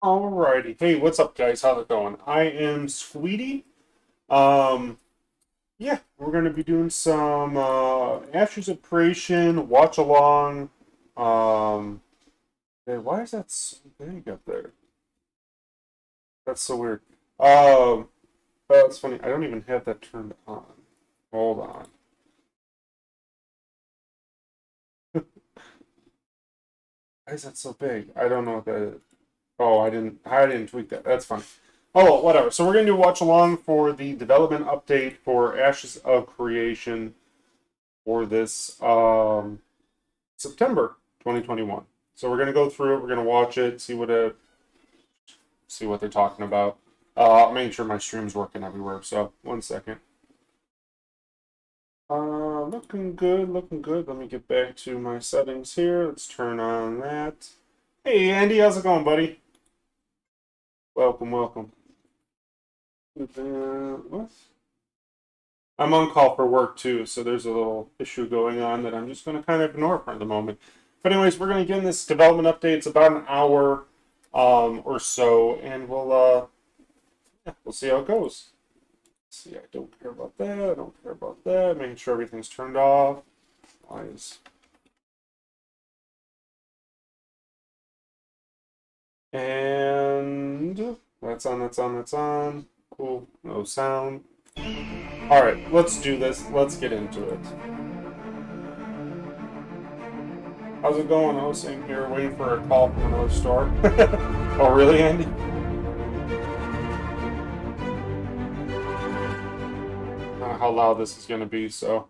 Alrighty. Hey, what's up, guys? How's it going? I am Squeetee. Um, yeah, we're gonna be doing some Ashes of Creation watch along. Hey, why is that so big up there? That's so weird. That's funny. I don't even have that turned on. Hold on. Why is that so big? I don't know what that is. Oh, I didn't tweak that. That's fine. Oh, well, whatever. So we're going to do watch along for the development update for Ashes of Creation for this September 2021. So we're going to go through it. We're going to watch it, see what they're talking about. I'll make sure my stream's working everywhere. So 1 second. Looking good, looking good. Let me get back to my settings here. Let's turn on that. Hey, Andy, how's it going, buddy? Welcome, welcome. What? I'm on call for work too, so there's a little issue going on that I'm just going to kind of ignore for the moment. But anyways, we're going to get in this development update. It's about an hour or so, and we'll see how it goes. See, I don't care about that. I don't care about that. Making sure everything's turned off. Why is and that's on. That's on. That's on. Cool. No sound. All right, let's do this. Let's get into it. How's it going? I was sitting here waiting for a call from another store. Oh, really, Andy? How loud this is going to be, so.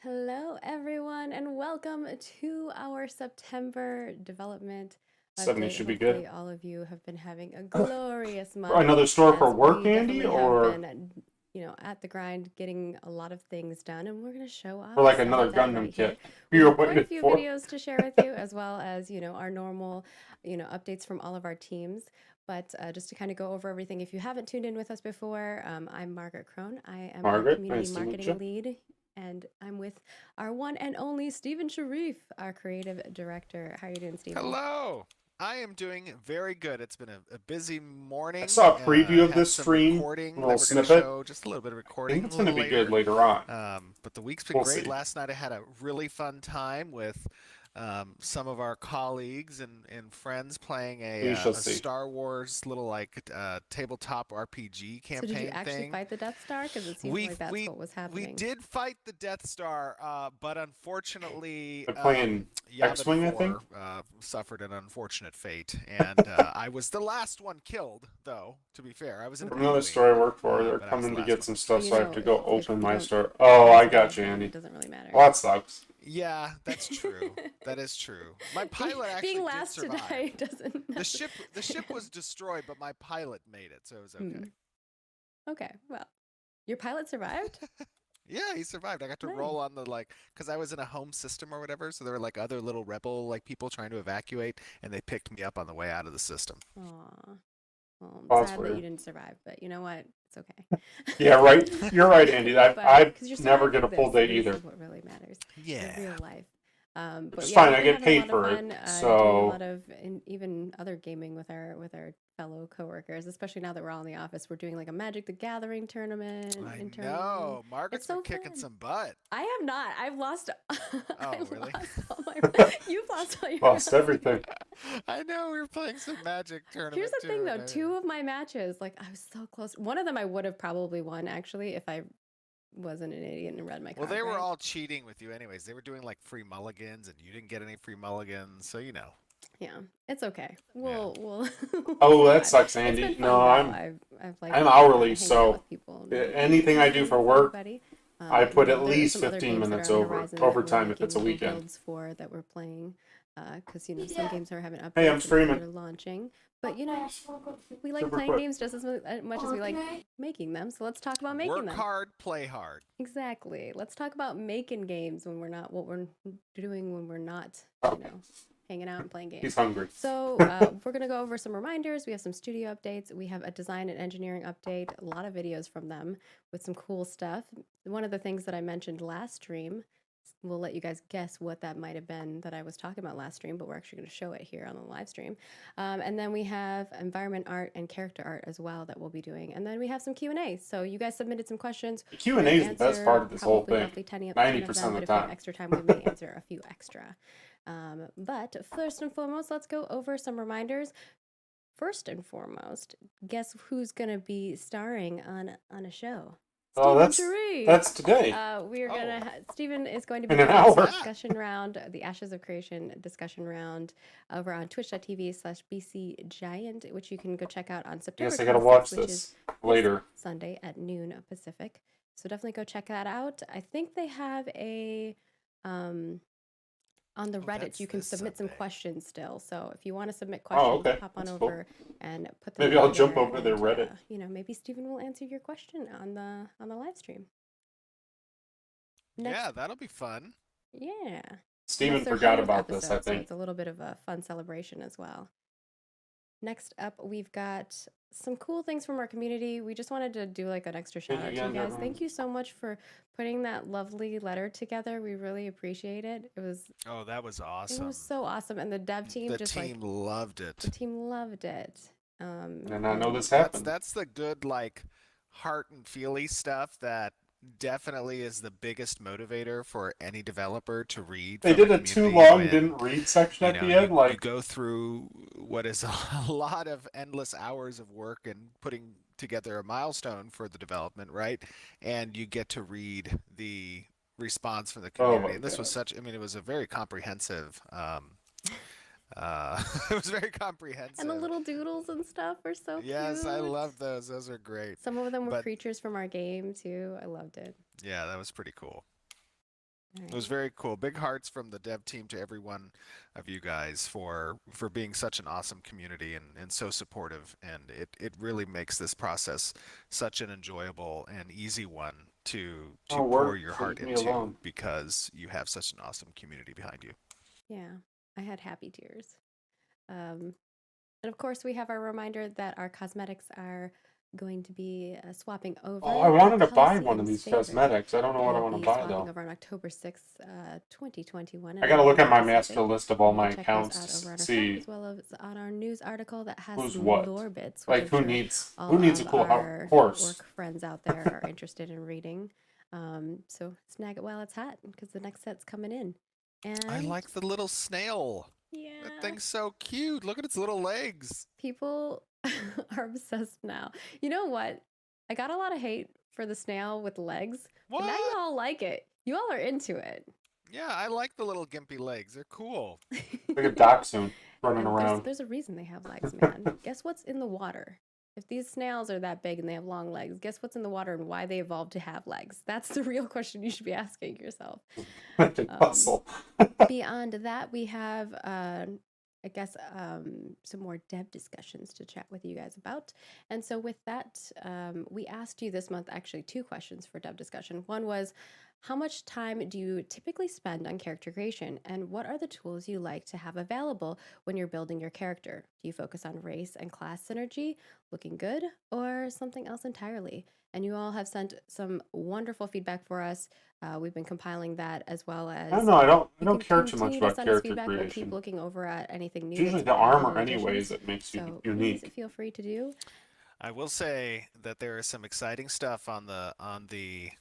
Hello, everyone, and welcome to our September development 70 update. should be Hopefully, good. all of you have been having a glorious month. Another store for as work, we Andy, definitely or have been, at the grind, getting a lot of things done, and we're going to show for off like some another of that right Gundam here. kit? We You're have quite a waiting few for. videos to share with you, as well as our normal, updates from all of our teams. But just to kind of go over everything, if you haven't tuned in with us before, I'm Margaret Crone. I am our Margaret, community nice to meet you. marketing lead, and I'm with our one and only Stephen Sharif, our creative director. How are you doing, Stephen? Hello. I am doing very good. It's been a busy I morning. saw a preview I of have this some stream, a recording little that we're going to snippet. show, just a little bit of I think recording a it's going to little be good later. later on. But the week's been We'll great. see. Last night I had a really fun time with some of our colleagues and friends playing We shall a see. Star Wars little tabletop RPG So did you campaign actually thing. fight the Death Star? Because it seems We like that's we what was we happening. did fight the Death Star, but unfortunately, They're playing Yavin X-Wing, I think. 4 suffered an unfortunate fate, and I was the last one killed. Though, to be fair, I was in From a another between, store I work for, they're but I was the coming to last get one. some But stuff, so I have to go if open you my don't store. Oh, I got you, then Andy. it doesn't really matter. Well, that sucks. Yeah, that's true. That is true. My pilot actually Being did last to survive. die doesn't. The ship was destroyed, but my pilot made it, so it was okay. Okay, well, your pilot survived. Yeah, he survived. I got to roll on the because I was in a home system or whatever, so there were like other little rebel people trying to evacuate, and they picked me up on the way out of the system. Aw. Well, Oh, I'm that's sad that you weird. didn't survive, but you know what? It's Yeah, okay. right. You're right, Andy. I But I because you're never get surviving a full this, day this either, is what really matters. The Yeah. real life. which But is yeah, fine. we've I been get having a paid lot of for it, fun doing a so lot of even other gaming with our fellow coworkers, especially now that we're all in the office. We're doing like a Magic the Gathering tournament I internally. know. Margaret's It's been so kicking fun. some butt. I have not. I've lost. Oh, I've really? lost all my. You've lost all your lost rounds. everything. I know we were playing some Magic Here's tournament the thing, too, though. and Two of my matches, like I was so close. One of them I would have probably won actually if I wasn't an idiot and read my well, card they were right. all cheating with you anyways. They were doing like free mulligans, and you didn't get any free mulligans, so you know. Yeah, it's okay. Yeah. We'll Oh, that survive. sucks, It's Andy. been fun No, though. I'm I've liked I'm hourly, hanging out so with people anything I do playing for with work, everybody. I put at There are least some other 15 games that are minutes on the over horizon that we're overtime if it's making a little weekend. builds for that we're playing. Because some games are having Hey, I'm updates and streaming. they're launching. But we like Super playing quick. games just as much as we like making them. So let's talk about making Work them. hard, play hard. Exactly. Let's talk about making games when we're not what we're doing when we're not, hanging out and playing games. He's hungry. So we're going to go over some reminders. We have some studio updates. We have a design and engineering update, a lot of videos from them with some cool stuff. One of the things that I mentioned last stream, we'll let you guys guess what that might have been that I was talking about last stream, but we're actually going to show it here on the live stream. And then we have environment art and character art as well that we'll be doing. And then we have some Q&A. So you guys submitted some questions. The Q&A is the best part of this whole thing. Roughly 10 of 90% them, of but the if we have time. extra time, we may answer a few extra. But first and foremost, let's go over some reminders. First and foremost, guess who's going to be starring on a show? Oh, that's today. We are gonna. Stephen is going to be In an doing hour. a discussion round, the Ashes of Creation discussion round, over on twitch.tv/BCGiant, which you can go check out on I September. guess I gotta watch 26th, which this is later. Sunday at noon Pacific. So definitely go check that out. I think they have a on the Reddit, that's you can this submit some Sunday. questions still. So if you want to submit questions, okay. hop on That's cool. over and put them. Maybe in I'll jump there over their and, Reddit. maybe Stephen will answer your question on the live stream. Next, Yeah, that'll be fun. yeah. Steven That's their forgot 100th about this, I episode, so think. it's a little bit of a fun celebration as well. Next up, we've got some cool things from our community. We just wanted to do like an extra shout out to you again, guys. everyone. Thank you so much for putting that lovely letter together. We really appreciate it. It was Oh, that was awesome. it was so awesome, and the dev team The just team loved it. the team loved it. And I know and this happened. That's the good like heart and feely stuff that definitely is the biggest motivator for any developer to read. They from did a a too community long when, didn't read section you at know, the end. you Like, go through what is a lot of endless hours of work and putting together a milestone for the development, right? And you get to read the response from the Oh community. my And this was God. such, I mean, it was a very comprehensive, it was very comprehensive. the little doodles and stuff were so Yes, I cute. love those. Those are great. Some of them were But creatures from our game too. I loved it. yeah, that was pretty cool. All It was right. very cool. Big hearts from the dev team to every one of you guys for being such an awesome community and so supportive. And it really makes this process such an enjoyable and easy one to Oh, pour work, your heart leave me into alone. because you have such an awesome community behind you. Yeah, I had happy tears. And of course, we have our reminder that our cosmetics are going to be swapping over. Oh, I wanted to buy one Coliseum's of these favorite. cosmetics. I don't know what I Will want to be buy swapping though. over on October 6th, 2021. I at gotta look at my 9 master Pacific. list of all You my can check those accounts out over to on our site, see as well as on our news article that has who's some what. lore bits. Like, which who I'm sure needs all a of cool our horse? work friends out there are interested in reading. So snag it while it's hot because the next set's coming in. And I like the little snail. yeah, That thing's so cute. Look at its little legs. people are obsessed now. You know what? I got a lot of hate for the snail with legs, but now you What? all like it. You all are into it. Yeah, I like the little gimpy legs. They're cool. Like a dachshund running And around. there's a reason they have legs, man. Guess what's in the water? If these snails are that big and they have long legs, guess what's in the water and why they evolved to have legs? That's the real question you should be asking yourself. Like a puzzle. Beyond that, we have, some more dev discussions to chat with you guys about. And so, with that, we asked you this month actually 2 questions for dev discussion. One was, how much time do you typically spend on character creation? And what are the tools you like to have available when you're building your character? Do you focus on race and class synergy, looking good, or something else entirely? And you all have sent some wonderful feedback for us. We've been compiling that as well as. I don't know. I don't you don't can care too much continue to about send us character feedback. We'll keep creation. looking over at anything new. It's usually that's the added in armor, anyways, additions. that makes you So unique. please feel free to do. I will say that there is some exciting stuff on the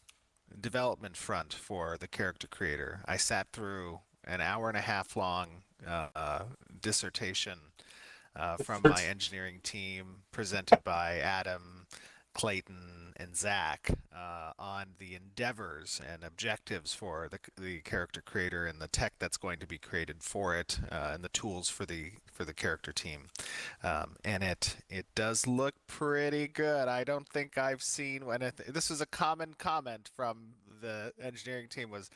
development front for the character creator. I sat through an hour and a half long dissertation from my engineering team, presented by Adam, Clayton, and Zach on the endeavors and objectives for the character creator and the tech that's going to be created for it, and the tools for the character team. And it does look pretty good. I don't think I've seen this was a common comment from the engineering team was,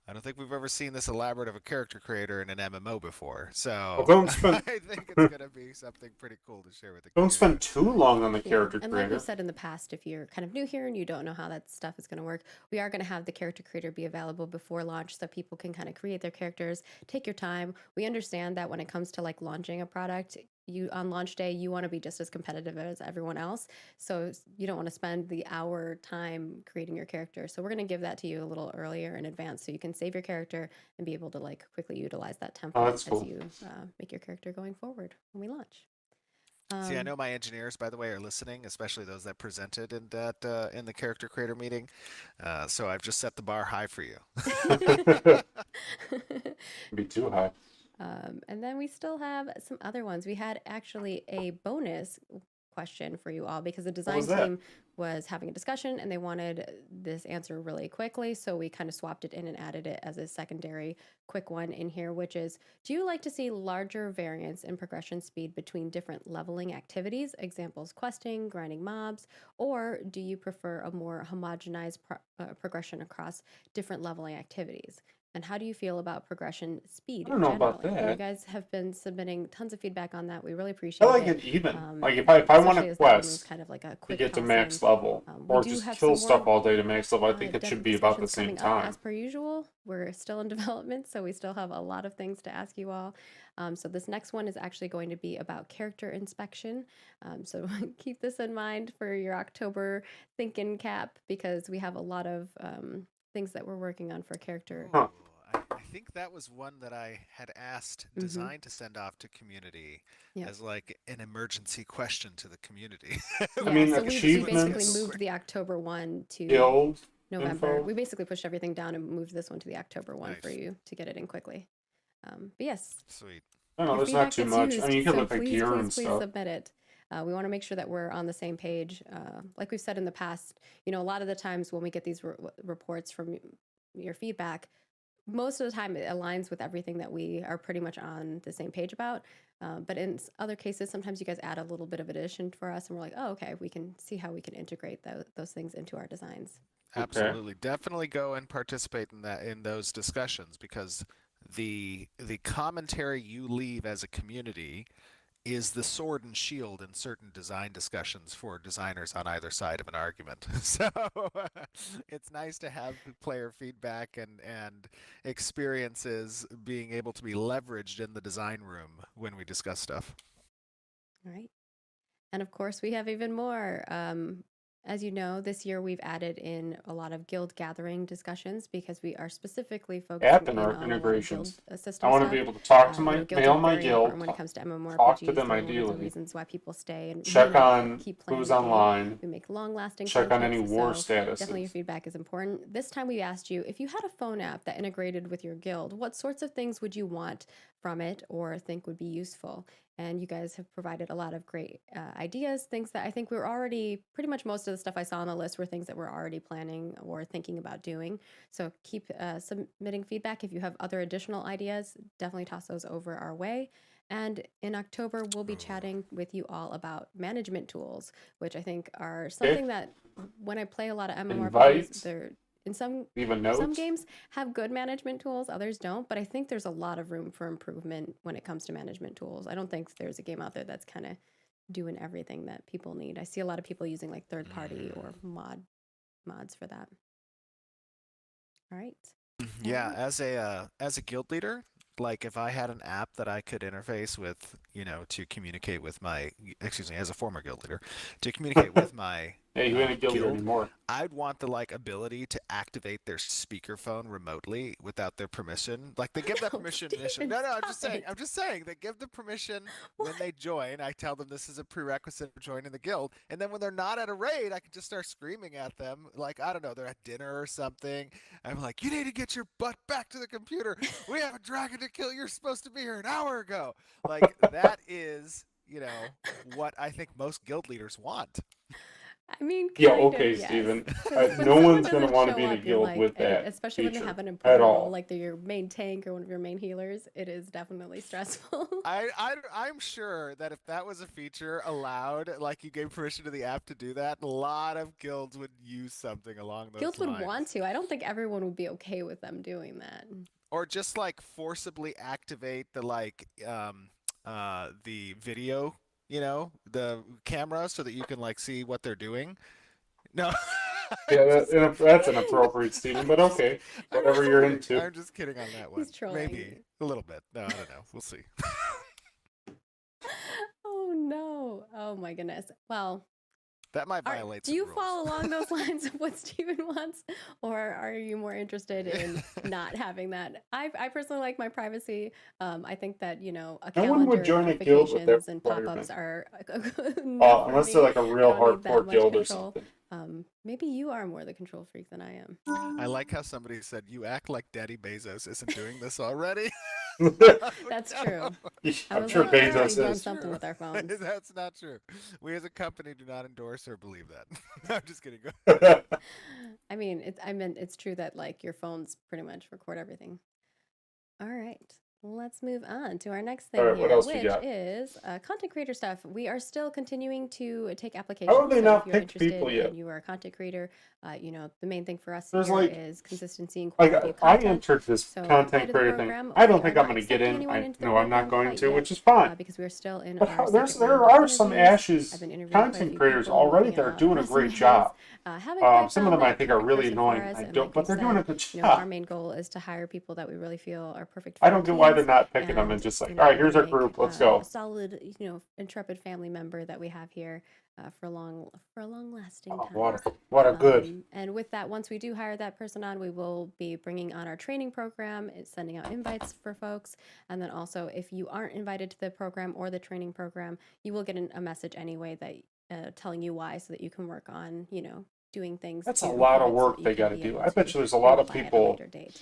I don't think we've ever seen this elaborate of a character creator in an MMO before. So don't spend- I think it's going to be something pretty cool to share with the Don't spend community. too long on the Yeah, character and like creator. we've said in the past, if you're kind of new here and you don't know how that stuff is going to work, we are going to have the character creator be available before launch so people can kind of create their characters. Take your time. We understand that when it comes to like launching a product, you on launch day, you want to be just as competitive as everyone else. So you don't want to spend the hour time creating your character. So we're going to give that to you a little earlier in advance so you can save your character and be able to like quickly utilize that Oh, template that's as cool. you make your character going forward when we launch. See, I know my engineers, by the way, are listening, especially those that presented in that in the character creator meeting. So I've just set the bar high for you. Be too high. And then we still have some other ones. We had actually a bonus question for you all because the design was that? team was having a discussion and they wanted this answer really quickly. So we kind of swapped it in and added it as a secondary quick one in here, which is, do you like to see larger variance in progression speed between different leveling activities? Examples, questing, grinding mobs, or do you prefer a more homogenized progression across different leveling activities? And how do you feel about progression speed I don't know about generally? And you that. guys have been submitting tons of feedback on that. We really I appreciate like it. it even. Like if I want Especially a as that one was quest kind of like a to quick get to toss max in. level, We or do just have kill some stuff more all day to max level, I think it dev should be about the discussions same coming up time. as per usual. We're still in development, so we still have a lot of things to ask you all. So this next one is actually going to be about character inspection. So keep this in mind for your October thinking cap because we have a lot of things that we're working on for character. Huh. I think that was one that I had asked design to send off to community Yep. as like an emergency question to the community. Yeah, mean, so we achievements, basically moved the October one to Guild November. info. We basically pushed everything down and moved this one to the October one for Nice. you to get it in quickly. But yes, Sweet. I don't know, your there's not feedback too gets much. used. I mean, you can So look at please, gear please, and please stuff. submit it. We want to make sure that we're on the same page. Like we've said in the past, you know, a lot of the times when we get these reports from your feedback, most of the time it aligns with everything that we are pretty much on the same page about. But in other cases, sometimes you guys add a little bit of addition for us, and we're like, oh, okay, we can see how we can integrate those things into our designs. Absolutely. Definitely go and participate in those discussions because the commentary you leave as a community is the sword and shield in certain design discussions for designers on either side of an argument. So it's nice to have player feedback and experiences being able to be leveraged in the design room when we discuss stuff. All right. And of course, we have even more. As you know, this year we've added in a lot of guild gathering discussions because we are specifically focusing App in on a lot of guild integrations. system I want to stuff. be able to talk to my guilds mail are my very guild, important when it comes to MMORPGs. talk to them They're one of the ideally, reasons why people stay and check on keep playing who's the game. online, We make long-lasting check on any friendships, war so definitely your statuses. feedback is important. This time we asked you, if you had a phone app that integrated with your guild, what sorts of things would you want from it or think would be useful? And you guys have provided a lot of great ideas, things that I think we were already, pretty much most of the stuff I saw on the list were things that we're already planning or thinking about doing. So keep submitting feedback. If you have other additional ideas, definitely toss those over our way. And in October, we'll be chatting with you all about management tools, which I think are something that when I play a lot of MMORPGs, Invite, they're in some note. games have good management tools, others don't, but I think there's a lot of room for improvement when it comes to management tools. I don't think there's a game out there that's kind of doing everything that people need. I see a lot of people using like third party or mods for that. All right. Yeah, as a guild leader, like if I had an app that I could interface with, to communicate with my, excuse me, as a former guild leader, to communicate with my Hey, you ain't a guild guild, anymore. I'd want the ability to activate their speakerphone remotely without their permission. Like they give that permission initially. No, I'm just saying they give the permission when they join. I tell them this is a prerequisite for joining the guild, and then when they're not at a raid, I can just start screaming at them. Like I don't know, they're at dinner or something. I'm like, you need to get your butt back to the computer. We have a dragon to kill. You're supposed to be here an hour ago. Like that is, what I think most guild leaders want. I mean, Yeah, kind okay, of, yes. Steven. 'Cause when No someone one's gonna doesn't want to show be in a up, you're guild like, with and that especially when they feature have an at important role, all. like they're your main tank or one of your main healers, it is definitely stressful. I'm sure that if that was a feature allowed, like you gave permission to the app to do that, a lot of guilds would use something along those Guilds lines. would want to. I don't think everyone would be okay with them doing that. Or just like forcibly activate the video, the camera so that you can like see what they're doing. No. Yeah, that's inappropriate, Steven, but okay. Whatever you're into. I'm just kidding on that one. He's trolling. Maybe a little bit. No, I don't know. We'll see. my goodness. Well, That might violate do some you rules. follow along those lines of what Steven wants, or are you more interested in not having that? I personally like my privacy. I think that a No one calendar, would join a guild with that notifications, and pop-ups requirement. are enough for Unless they're me. like a I real don't need that hardcore much guild or control. something. Maybe you are more the control freak than I am. I like how somebody said, "You act like Daddy Bezos isn't doing this already." That's No. true. I I'm was sure like, I've already Bezos done is. something with our phones. That's not true. We as a company do not endorse or believe that. I'm just kidding. I mean, it's true that like your phones pretty much record everything. All right. Let's move on to our next All thing right, what here, else you which got? is content creator stuff. We are still continuing to take How applications. have they So not if you're picked interested people yet? and you are a content creator, the main thing for us There's here like, is consistency and like quality of I content. entered this So apply content to the creator thing. program. I We don't are think I'm not going to get accepting in. anyone I into the know I'm not program going quite to, yet, which is fine. because we're still in But our there's second there round of are some interviews. Ashes I've been interviewing quite a content few creators people, already looking that are at doing a great resumes. job. Haven't quite Some of found them I that think are perfect really person for annoying. us, I and don't, like but we've they're doing a said, good our job. main goal is to hire people that we really feel are perfect for I our don't get why they're teams, not picking them and just like, all right, here's really our make group, let's a go. solid, intrepid family member that we have here for a long lasting Oh, time. what a good. And with that, once we do hire that person on, we will be bringing on our training program, sending out invites for folks. And then also, if you aren't invited to the program or the training program, you will get a message anyway that telling you why, so that you can work on, doing things That's to a lot of improve it, so work that you they can got to be do. able I bet to you there's a lot of reapply at a people later date.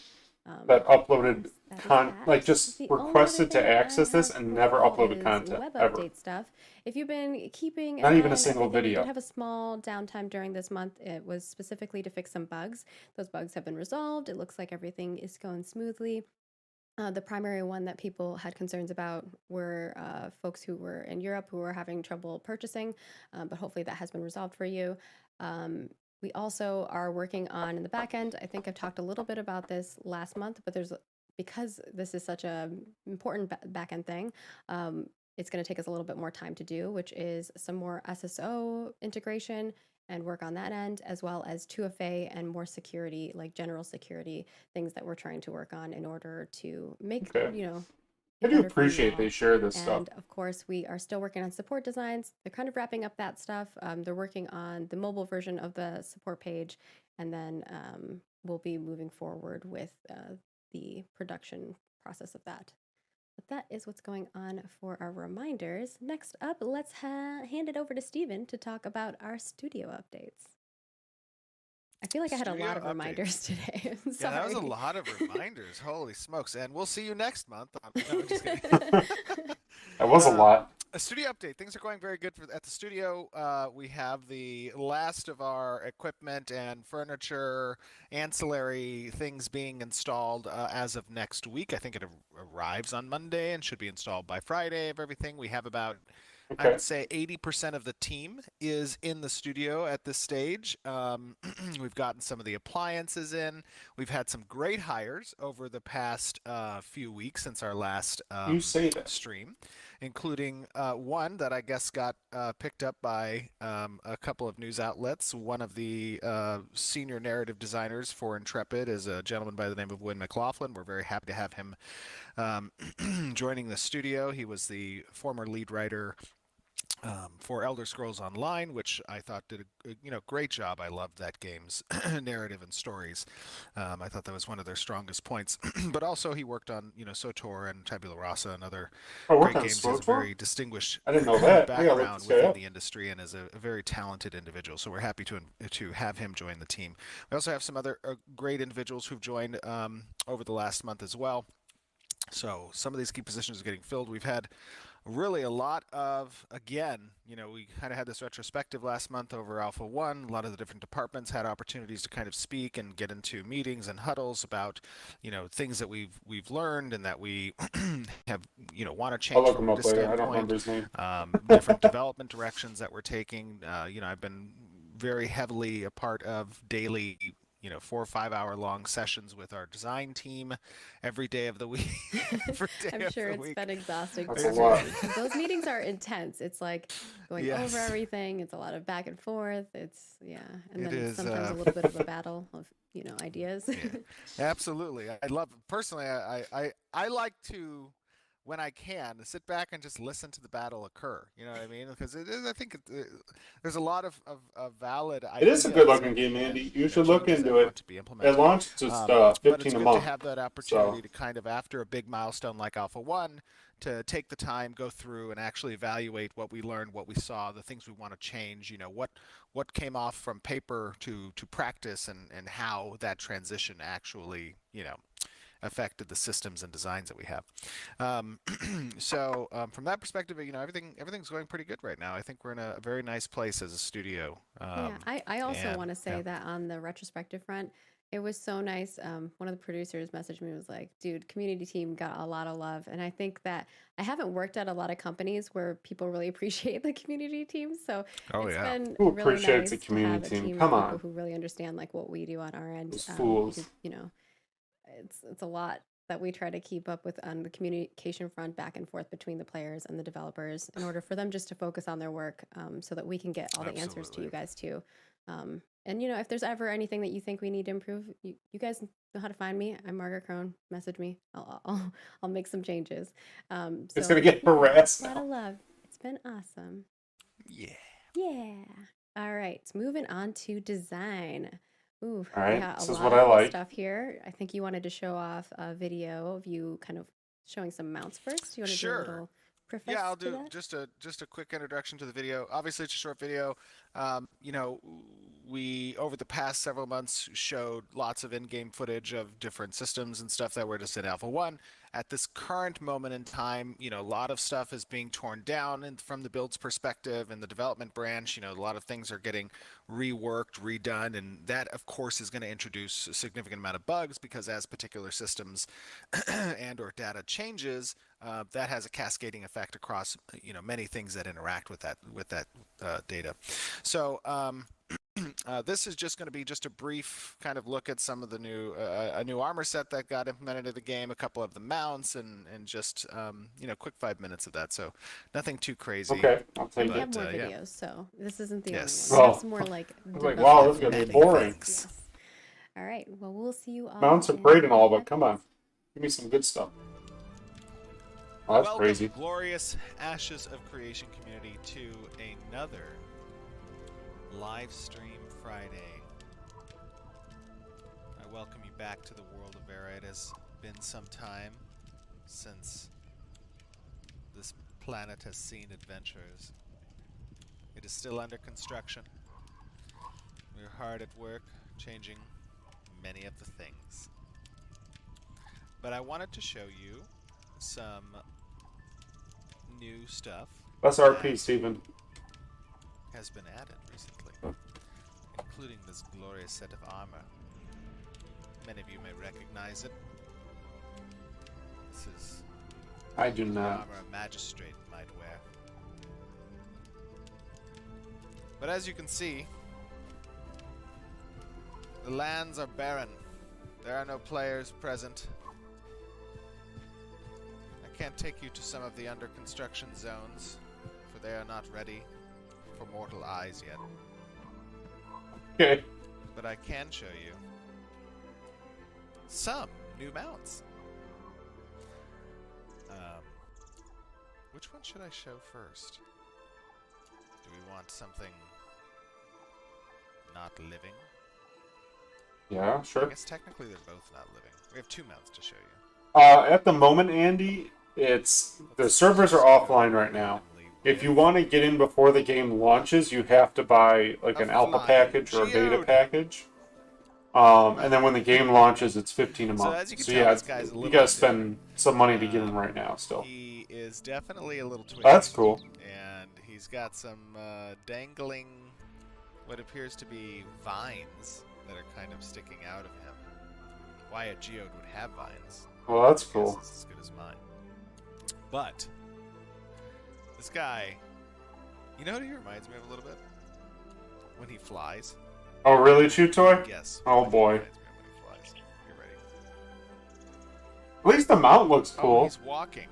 that uploaded That is like that. just The only other requested to thing I access this have and for never y'all uploaded is content web ever. update stuff. If you've been keeping Not an even eye a on single everything, we video. did have a small downtime during this month. It was specifically to fix some bugs. Those bugs have been resolved. It looks like everything is going smoothly. The primary one that people had concerns about were folks who were in Europe who were having trouble purchasing, but hopefully that has been resolved for you. We also are working on in the back end. I think I've talked a little bit about this last month, but because this is such a important back end thing, it's going to take us a little bit more time to do, which is some more SSO integration and work on that end, as well as 2FA and more security, like general security things that we're trying to work on in order to make, Okay. it I do better for you appreciate all. they share this stuff. And of course, we are still working on support designs. They're kind of wrapping up that stuff. They're working on the mobile version of the support page, and then we'll be moving forward with the production process of that. But that is what's going on for our reminders. Next up, let's hand it over to Steven to talk about our studio updates. I feel like I had a Studio lot of updates. reminders today. I'm Yeah, that was a sorry. lot of reminders. Holy smokes. And we'll see you next month. No, I'm just kidding. That was a lot. A studio update. Things are going very good at the studio. We have the last of our equipment and furniture, ancillary things being installed as of next week. I think it arrives on Monday and should be installed by Friday of everything. We have about, I Okay. would say 80% of the team is in the studio at this stage. We've gotten some of the appliances in. We've had some great hires over the past few weeks since our last You say that. stream, including one that I guess got picked up by a couple of news outlets. One of the senior narrative designers for Intrepid is a gentleman by the name of Wynn McLaughlin. We're very happy to have him joining the studio. He was the former lead writer for Elder Scrolls Online, which I thought did a great job. I loved that game's narrative and stories. I thought that was one of their strongest points. But also he worked on SOTOR and Tabula Rasa and other I worked great on games. He has a SWTOR? very distinguished I didn't know that. I gotta look background this guy within up. the industry and is a very talented individual. So we're happy to have him join the team. We also have some other great individuals who've joined over the last month as well. So some of these key positions are getting filled. We've had really a lot of, again, we kind of had this retrospective last month over Alpha 1. A lot of the different departments had opportunities to kind of speak and get into meetings and huddles about, things that we've learned and that we have, want to I'll change look from him a up later. I don't standpoint. remember his name. Different development directions that we're taking. I've been very heavily a part of daily 4 or 5 hour long sessions with our design team every day of the week. I'm sure it's been exhausting That's for a lot. everybody. Those meetings are intense. It's like going over Yes. everything. It's a lot of back and forth. It's and It then is, sometimes a little bit of a battle of ideas. Yeah, absolutely. I love personally. I like to when I can, sit back and just listen to the battle occur. You know what I mean? Because I think there's a lot of valid It is a ideas good looking and, game, Andy. You you know, should look changes that into want it. to be It implemented. launched just But it's 15 a good to month. have that opportunity So to kind of, after a big milestone like Alpha 1, to take the time, go through, and actually evaluate what we learned, what we saw, the things we want to change. You know, what came off from paper to practice, and how that transition actually, you know, affected the systems and designs that we have. Um, from that perspective, you know, everything's going pretty good right now. I think we're in a very nice place as a studio. Yeah, I also And want to yeah. say that on the retrospective front, it was so nice. One of the producers messaged me, was like, dude, community team got a lot of love. And I think that I haven't worked at a lot of companies where people really appreciate the community team. So Oh it's yeah. been who really appreciates a nice to have community a team? team of Come people on, who really understand like what we do on our end. those fools. Because, you know, it's a lot that we try to keep up with on the communication front, back and forth between the players and the developers, in order for them just to focus on their work, so that we can get all the answers to Absolutely. you guys too. And you know, if there's ever anything that you think we need to improve, you guys know how to find me. I'm Margaret Crone. Message me. I'll make some changes. It's So gonna get yeah, harassed a lot of now. love. It's been awesome. Yeah. Yeah. All right, moving on to design. Ooh, All we right, got a this is lot what of I cool like. stuff here. I think you wanted to show off a video of you kind of showing some mounts first. You want to do a Sure. little preface Yeah, I'll to do that? just a quick introduction to the video. Obviously, it's a short video. You know, we over the past several months showed lots of in-game footage of different systems and stuff that were just in Alpha 1. At this current moment in time, you know, a lot of stuff is being torn down, and from the build's perspective and the development branch, you know, a lot of things are getting reworked, redone, and that, of course, is going to introduce a significant amount of bugs, because as particular systems and or data changes, that has a cascading effect across, you know, many things that interact with that data. So this is just going to be just a brief kind of look at some of the new a new armor set that got implemented in the game, a couple of the mounts, and just you know, quick 5 minutes of that. So nothing too crazy. Okay, I'll And take we have it. more Yeah. videos, so this isn't the Yes. only one. We have Oh, some more like I was like, wow, this is development gonna be Many boring. things. Yes. All right. Well, we'll see you all. Mounts are in great and all, but 5 come on, minutes. give me some good stuff. Oh, that's Welcome, crazy. glorious Ashes of Creation community, to another live stream Friday. I welcome you back to the world of Vera. It has been some time since this planet has seen adventures. It is still under construction. We're hard at work, changing many of the things. But I wanted to show you some new stuff SRP, that Steven. has been added recently, including this glorious set of armor. Many of you may recognize it. This is I do the not. armor a magistrate might wear. But as you can see, the lands are barren. There are no players present. I can't take you to some of the under construction zones, for they are not ready for mortal eyes yet. Okay. But I can show you some new mounts. Which one should I show first? Do we want something not living? Yeah, I sure. guess technically they're both not living. We have two mounts to show you. At the moment, Andy, it's the servers are offline right now. If you want to get in before the game launches, you have to buy like an alpha Offline. package or a beta Geode. package. And then when the game launches, it's 15 a So month. as you can So tell, yeah, this guy's a you little gotta bit spend some money to get in right now. Still, He is definitely a little twisted. that's cool. And he's got some dangling, what appears to be vines that are kind of sticking out of him. Why a geode would have vines, Well, that's I guess, cool. is as good as mine. But this guy, you know what he reminds me of a little bit? When he flies. Oh, really, Chew Toy? Yes. Oh, what he boy. reminds me of when he flies. You're ready. At least the mount looks Oh, cool. he's walking.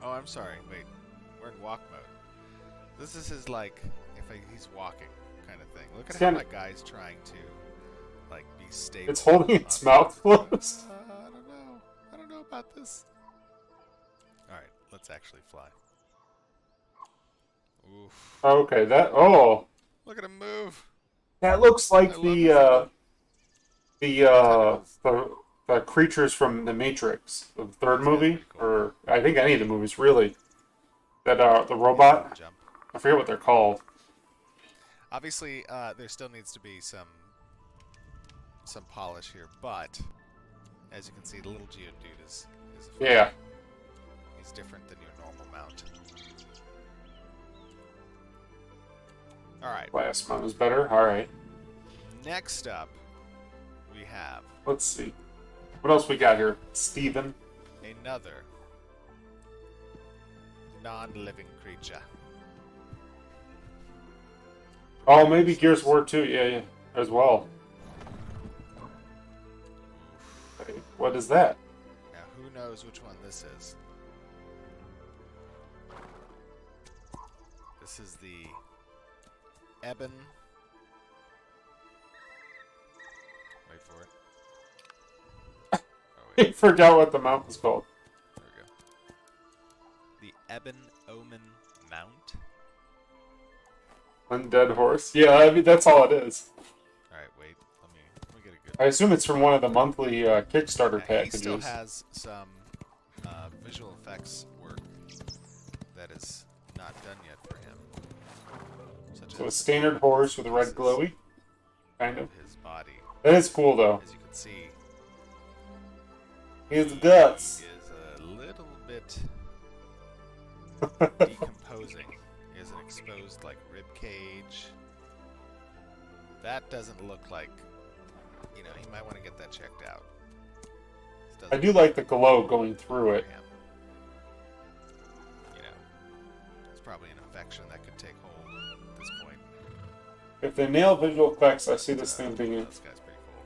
Oh, I'm sorry. Wait, we're in walk mode. This is his, like, he's walking kind of thing. Look at It's how kinda- my guy's trying to, like, be stable. It's holding its mouth closed. I don't know. I don't know about this. let's actually fly. Oof. Okay, Look at him move. that looks I like love his little the tentacles. the creatures from the Matrix, the third These guys are movie, pretty cool. or I think any of the movies really. That the He's robot, gonna jump. I forget what they're called. Obviously, there still needs to be some polish here, but as you can see, the little Geode dude is a Yeah, he's different than your normal mount. All right. last one was better. All right, Next up, we have let's see. What else we got here? Steven. another non-living creature. Oh, maybe Gears of War 2. Yeah, as well. Okay, what is that? Now, who knows which one this is? This is the Ebon. Wait for it. Oh, I wait. forgot what the mount was called. There we go. The Ebon Omen Mount. Undead horse. Yeah, I mean that's all it is. All right, wait. Let me get a good. I assume it's from one of the monthly Kickstarter He packages. still has some visual effects work that is not done yet for him. Such So a as standard horse with a red pieces glowy, kind of. his body. That is cool though. As you can see, His guts. he is a little bit decomposing. He has an exposed like rib cage. That doesn't look like, you know, he might want to get that checked out. This I doesn't do look like the glow going through for it. him. You know, it's probably an infection that could take hold at this point. If they nail visual effects, I see this thing being. This guy's pretty cool.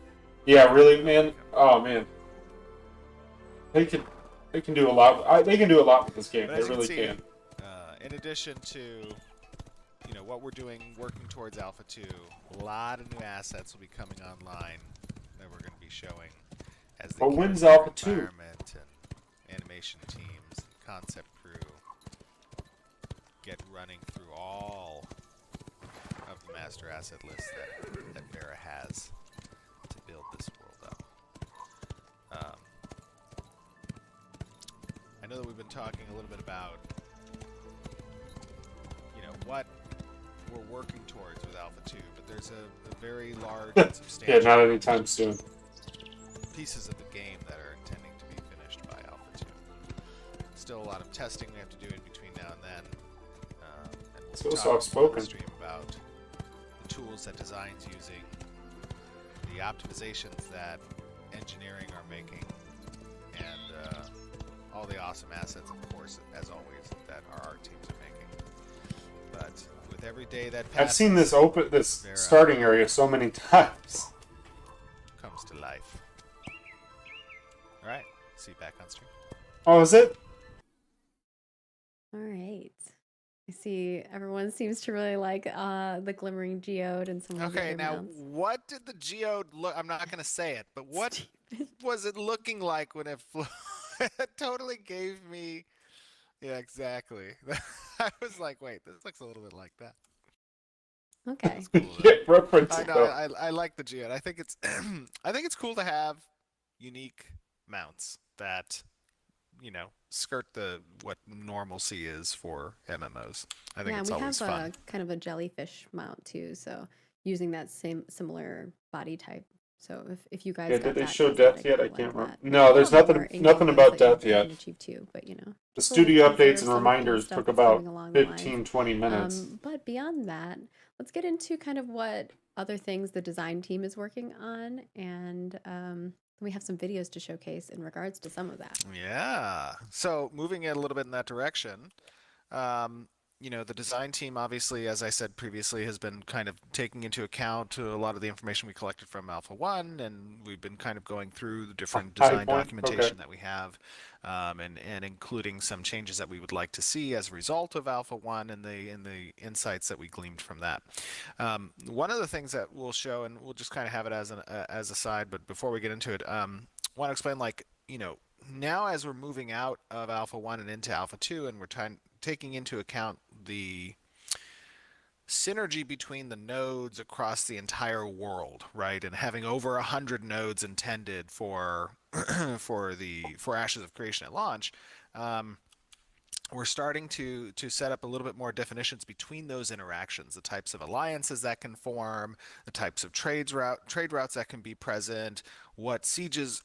Yeah, really, man. Oh man. They can do a lot. They can do a lot with this game. But They as you really can see, can. in addition to, you know, what we're doing, working towards Alpha 2, a lot of new assets will be coming online that we're going to be showing as the But when's character Alpha 2? environment and animation teams, and concept crew get running through all of the master asset list that Vera has to build this world up. I know that we've been talking a little bit about, you know, what we're working towards with Alpha 2, but there's a very large and substantial Yeah, not anytime soon. pieces of the game that are intending to be finished by Alpha 2. Still a lot of testing we have to do in between now and then. And we'll So be talking soft-spoken. on the stream about the tools that design's using, the optimizations that engineering are making, and all the awesome assets, of course, as always, that our art teams are making. But with every day that passes, I've seen this Vera starting area so many times. comes to life. All right, see you back on stream. Oh, is it? All right. I see everyone seems to really like the glimmering geode and some of the Okay, other now mounts. what did the geode look? I'm not gonna say it, but what was it looking like when it flew? It totally gave me. Yeah, exactly. I was like, wait, this looks a little bit like that. Okay. Cool, though. Yeah, reference I it know. though. I like the geode. I think it's I think it's cool to have unique mounts that, you know, skirt the what normalcy is for MMOs. I think Yeah, it's we always have fun. kind of a jellyfish mount too, so using that similar body type. So if you guys Yeah, got did they that show cosmetic, death yet? I you'll like can't remember. that. No, there's There'll be more nothing in-game about things that death you yet. can achieve too, but you know. The just a studio little teaser updates of and some cool reminders stuff took that's about coming along the lines. 15-20 minutes. But beyond that, let's get into kind of what other things the design team is working on, and we have some videos to showcase in regards to some of that. Yeah. So moving a little bit in that direction, you know, the design team, obviously, as I said previously, has been kind of taking into account a lot of the information we collected from Alpha 1, and we've been kind of going through the different High design point, documentation okay. that we have, and including some changes that we would like to see as a result of Alpha 1 and the insights that we gleaned from that. One of the things that we'll show, and we'll just kind of have it as a side, but before we get into it, want to explain, like, you know, now as we're moving out of Alpha 1 and into Alpha 2, and we're taking into account the synergy between the nodes across the entire world, right? And having over 100 nodes intended for for Ashes of Creation at launch, um, we're starting to set up a little bit more definitions between those interactions, the types of alliances that can form, the types of trade routes that can be present, what sieges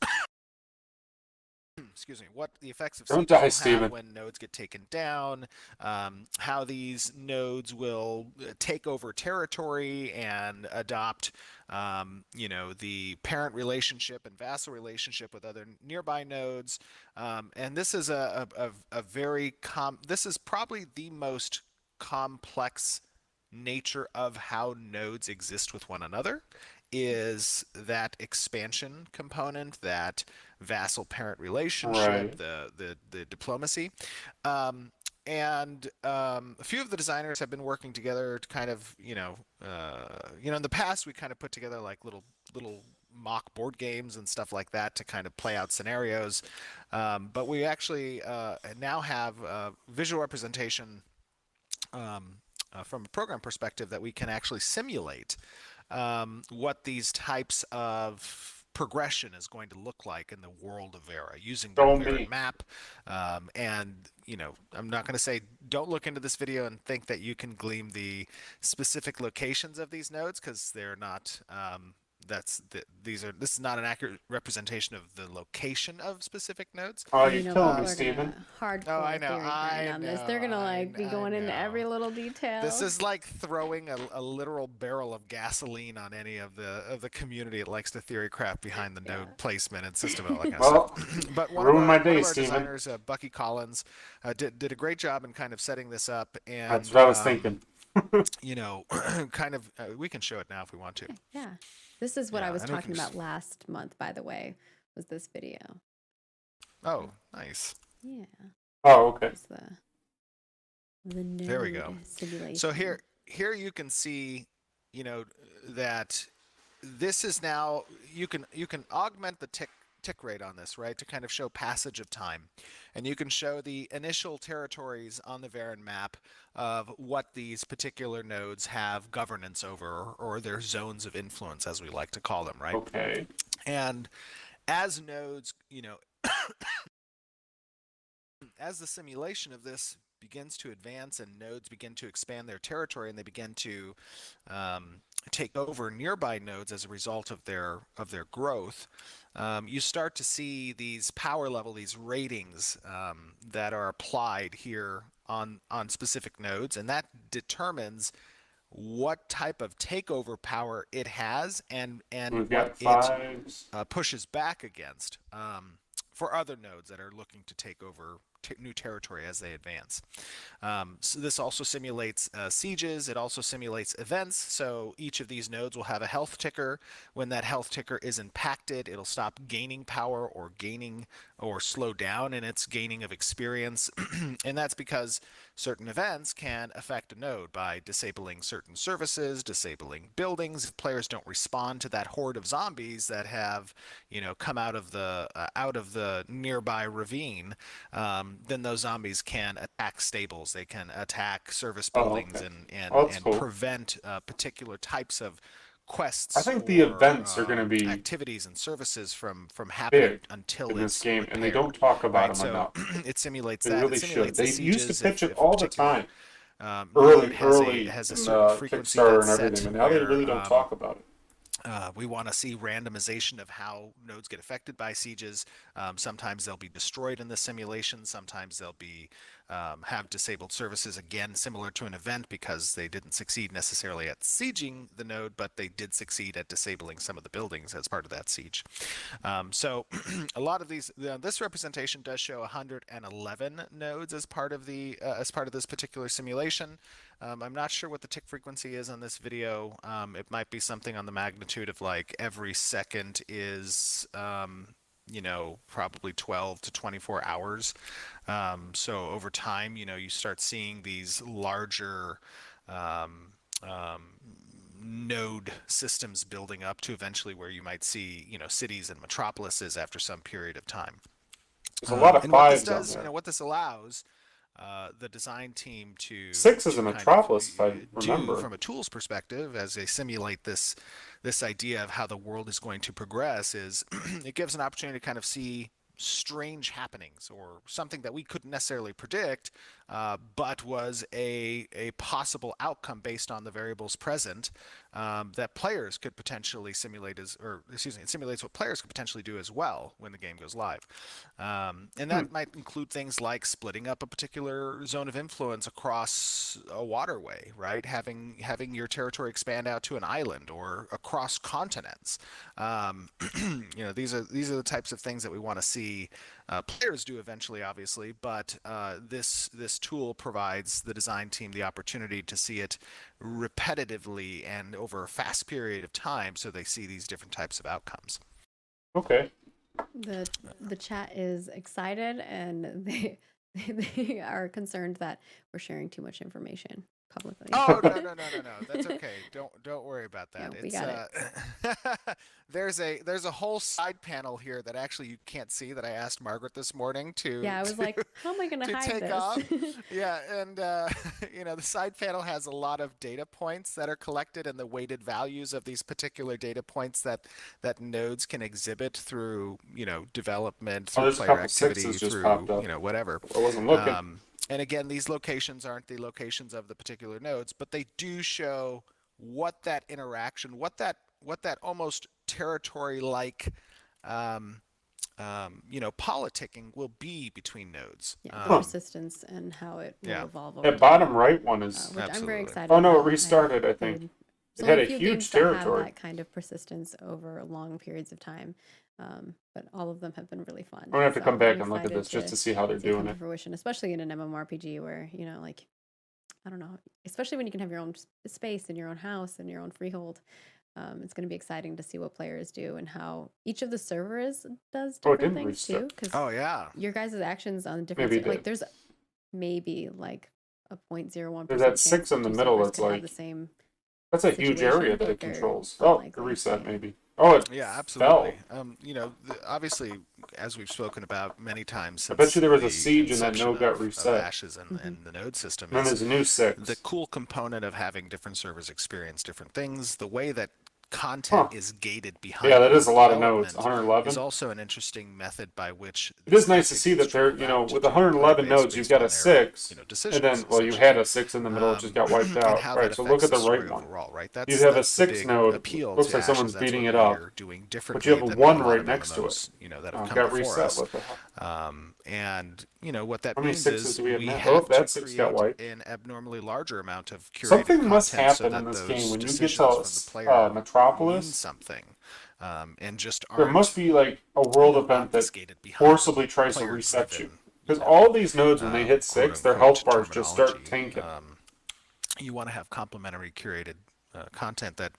excuse me, what the effects of Don't sieges die, will have Steven. when nodes get taken down, how these nodes will take over territory and adopt, the parent relationship and vassal relationship with other nearby nodes. And this is this is probably the most complex nature of how nodes exist with one another, is that expansion component, that vassal parent relationship, Right. the diplomacy. And a few of the designers have been working together to kind of, in the past we kind of put together like little mock board games and stuff like that to kind of play out scenarios. But we actually now have visual representation, from a program perspective, that we can actually simulate what these types of progression is going to look like in the world of Vera using the Show Varen me. map. And, I'm not going to say don't look into this video and think that you can glean the specific locations of these nodes, because they're not. This is not an accurate representation of the location of specific nodes. Oh, You you're know, killing me, people are Steven. gonna Oh, I hardcore know, theory grind I on this. They're know, gonna like be I going into know. every little detail. This is like throwing a literal barrel of gasoline on any of the community that likes to theory crap behind the Yeah. node placement and system and all that kind of Well, stuff. But ruin my one day, of our Steven. designers, Bucky Collins, did a great job in kind of setting this up, That's and what I was thinking. kind of we can show it now if we want to. Okay, yeah. This is what I Yeah, was and we can talking just. about last month, by the way, was this video. Oh, nice. Yeah. Oh, okay. It's the There we node go. simulation. So here you can see, that this is now you can augment the tick rate on this, right, to kind of show passage of time, and you can show the initial territories on the Varen map of what these particular nodes have governance over, or their zones of influence, as we like to call them, right? Okay. And as nodes, as the simulation of this begins to advance and nodes begin to expand their territory and they begin to take over nearby nodes as a result of their growth, you start to see these power level, these ratings, that are applied here on specific nodes, and that determines what type of takeover power it has, and We've what got it fives. pushes back against, for other nodes that are looking to take over new territory as they advance. So this also simulates sieges. It also simulates events. So each of these nodes will have a health ticker. When that health ticker is impacted, it'll stop gaining power or gaining or slow down in its gaining of experience. And that's because certain events can affect a node by disabling certain services, disabling buildings. If players don't respond to that horde of zombies that have, come out of the nearby ravine, then those zombies can attack stables. They can attack service Oh, buildings okay. and and Oh, that's and cool. prevent particular types of I quests think the or events are going to be activities and services from happening big until in this it's game, and they don't repaired, talk about right? them So enough. it simulates They that. It really should. simulates the They used to sieges pitch it if a all the particular time, node early has a in certain the frequency Kickstarter that's and set everything, but now they where really don't talk about it. we want to see randomization of how nodes get affected by sieges. Sometimes they'll be destroyed in the simulation. Sometimes they'll be have disabled services, again similar to an event, because they didn't succeed necessarily at sieging the node, but they did succeed at disabling some of the buildings as part of that siege. So a lot of this representation does show 111 nodes as part of this particular simulation. I'm not sure what the tick frequency is on this video. It might be something on the magnitude of like every second is, probably 12 to 24 hours. So over time, you start seeing these larger um, um, node systems building up to eventually where you might see, cities and metropolises after some period of time. There's a lot of And what this fives on does, there. what this allows the design team to 6 is a kind of Metropolis, if I do remember. from a tools perspective as they simulate this idea of how the world is going to progress is it gives an opportunity to kind of see strange happenings or something that we couldn't necessarily predict, but was a possible outcome based on the variables present, that players could potentially simulate it simulates what players could potentially do as well when the game goes live. And that might include things like splitting up a particular zone of influence across a waterway, right? Having your territory expand out to an island or across continents. These are the types of things that we want to see players do eventually, obviously. But this tool provides the design team the opportunity to see it repetitively and over a fast period of time, so they see these different types of outcomes. Okay. The chat is excited and they are concerned that we're sharing too much information publicly. Oh no, that's okay. Don't worry about that. Yeah, we got it. There's a whole side panel here that actually you can't see that I asked Margaret this morning to. Yeah, I was like, how am I going to hide take this? off. Yeah, and the side panel has a lot of data points that are collected and the weighted values of these particular data points that nodes can exhibit through development, through there's a player couple activity, sixes just through popped up. whatever. I wasn't looking. And again, these locations aren't the locations of the particular nodes, but they do show what that interaction, what that almost territory-like, politicking will be between nodes. Yeah, the persistence and how it will evolve over That bottom right one is. which I'm very excited. Oh no, about. it restarted. I think So it had a few huge games that have territory. that kind of persistence over long periods of time, but all of them have been really fun. I'm gonna have to So come back I'm and look at excited this just to see how they're see it come doing to it. fruition, especially in an MMORPG where like I don't know, especially when you can have your own space in your own house and your own freehold. It's going to be exciting to see what players do and how each of the servers does different things restart. too. Because Oh yeah, your guys' actions on different Maybe it like did. there's maybe like a 0.01%. There's that 6 in the middle that's like the same. that's a huge situation, area that but it they're controls. Oh, the unlikely. reset maybe. Oh, it yeah, fell. absolutely. Obviously, as we've spoken about many times, I bet since you there was a the siege and that inception node got of reset. Ashes and the node system, And then there's a new 6. the cool component of having different servers experience different things. The way that content is gated behind. Yeah, that is a lot of development nodes. 111. is also an interesting method by which It is nice to see that they're, with 111 nodes, you've got a 6, and then, well, you had a 6 in the middle, it just got wiped out. Right, so look at the right one. Overall, right? You have a that's the 6 big node, appeal looks to like someone's Ashes. That's beating what it up. we're doing But differently you have a than 1 lot right of next to MMOs, it. that have come Got before reset. us. What the hell? And what that How many means 6s is do we have now? have Oh, that to 6 got create wiped. an abnormally larger amount of curated Something must content so happen that in this those game when you get decisions to from the player mean Metropolis. something, and just There aren't must be like a world event that obfuscated behind forcibly tries to reset you. player-driven, Because all these nodes, when they hit 6, their health bars just start terminology. tanking. You want to have complementary curated content that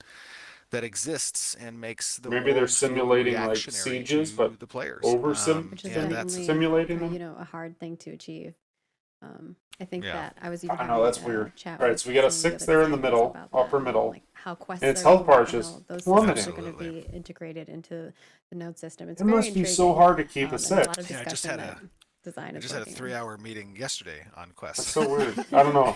exists and makes the Maybe they're world feel simulating like reactionary sieges, to but the players. over which is and sim- that's definitely simulating them. a hard thing to achieve. I think Yeah. that I was even I know, having that's a weird. chat Right, with so we got a some of the 6 there in the designers middle, about upper that, middle. like how quests And its are health gonna bar work is and just how those plummeting. systems are going to Absolutely. be integrated into the node system. It's It very must be so intriguing, hard to keep a and 6. a lot of Yeah, I just discussion had that design I is just had a working on. 3-hour meeting yesterday on Quest. That's so weird. I don't know.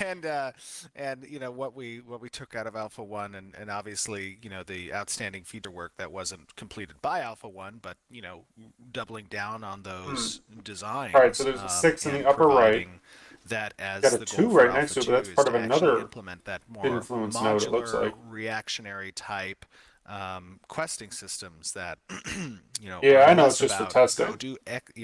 and what we took out of Alpha 1 and obviously the outstanding feature work that wasn't completed by Alpha 1, but doubling down on those designs. All right, so there's a 6 in and the upper right. providing that as Got a the 2 goal for right Alpha next to it, 2 but that's is part to of actually another implement that more influence modular, node, it looks like. reactionary type questing systems that Yeah, are I know less it's just for about, testing. go do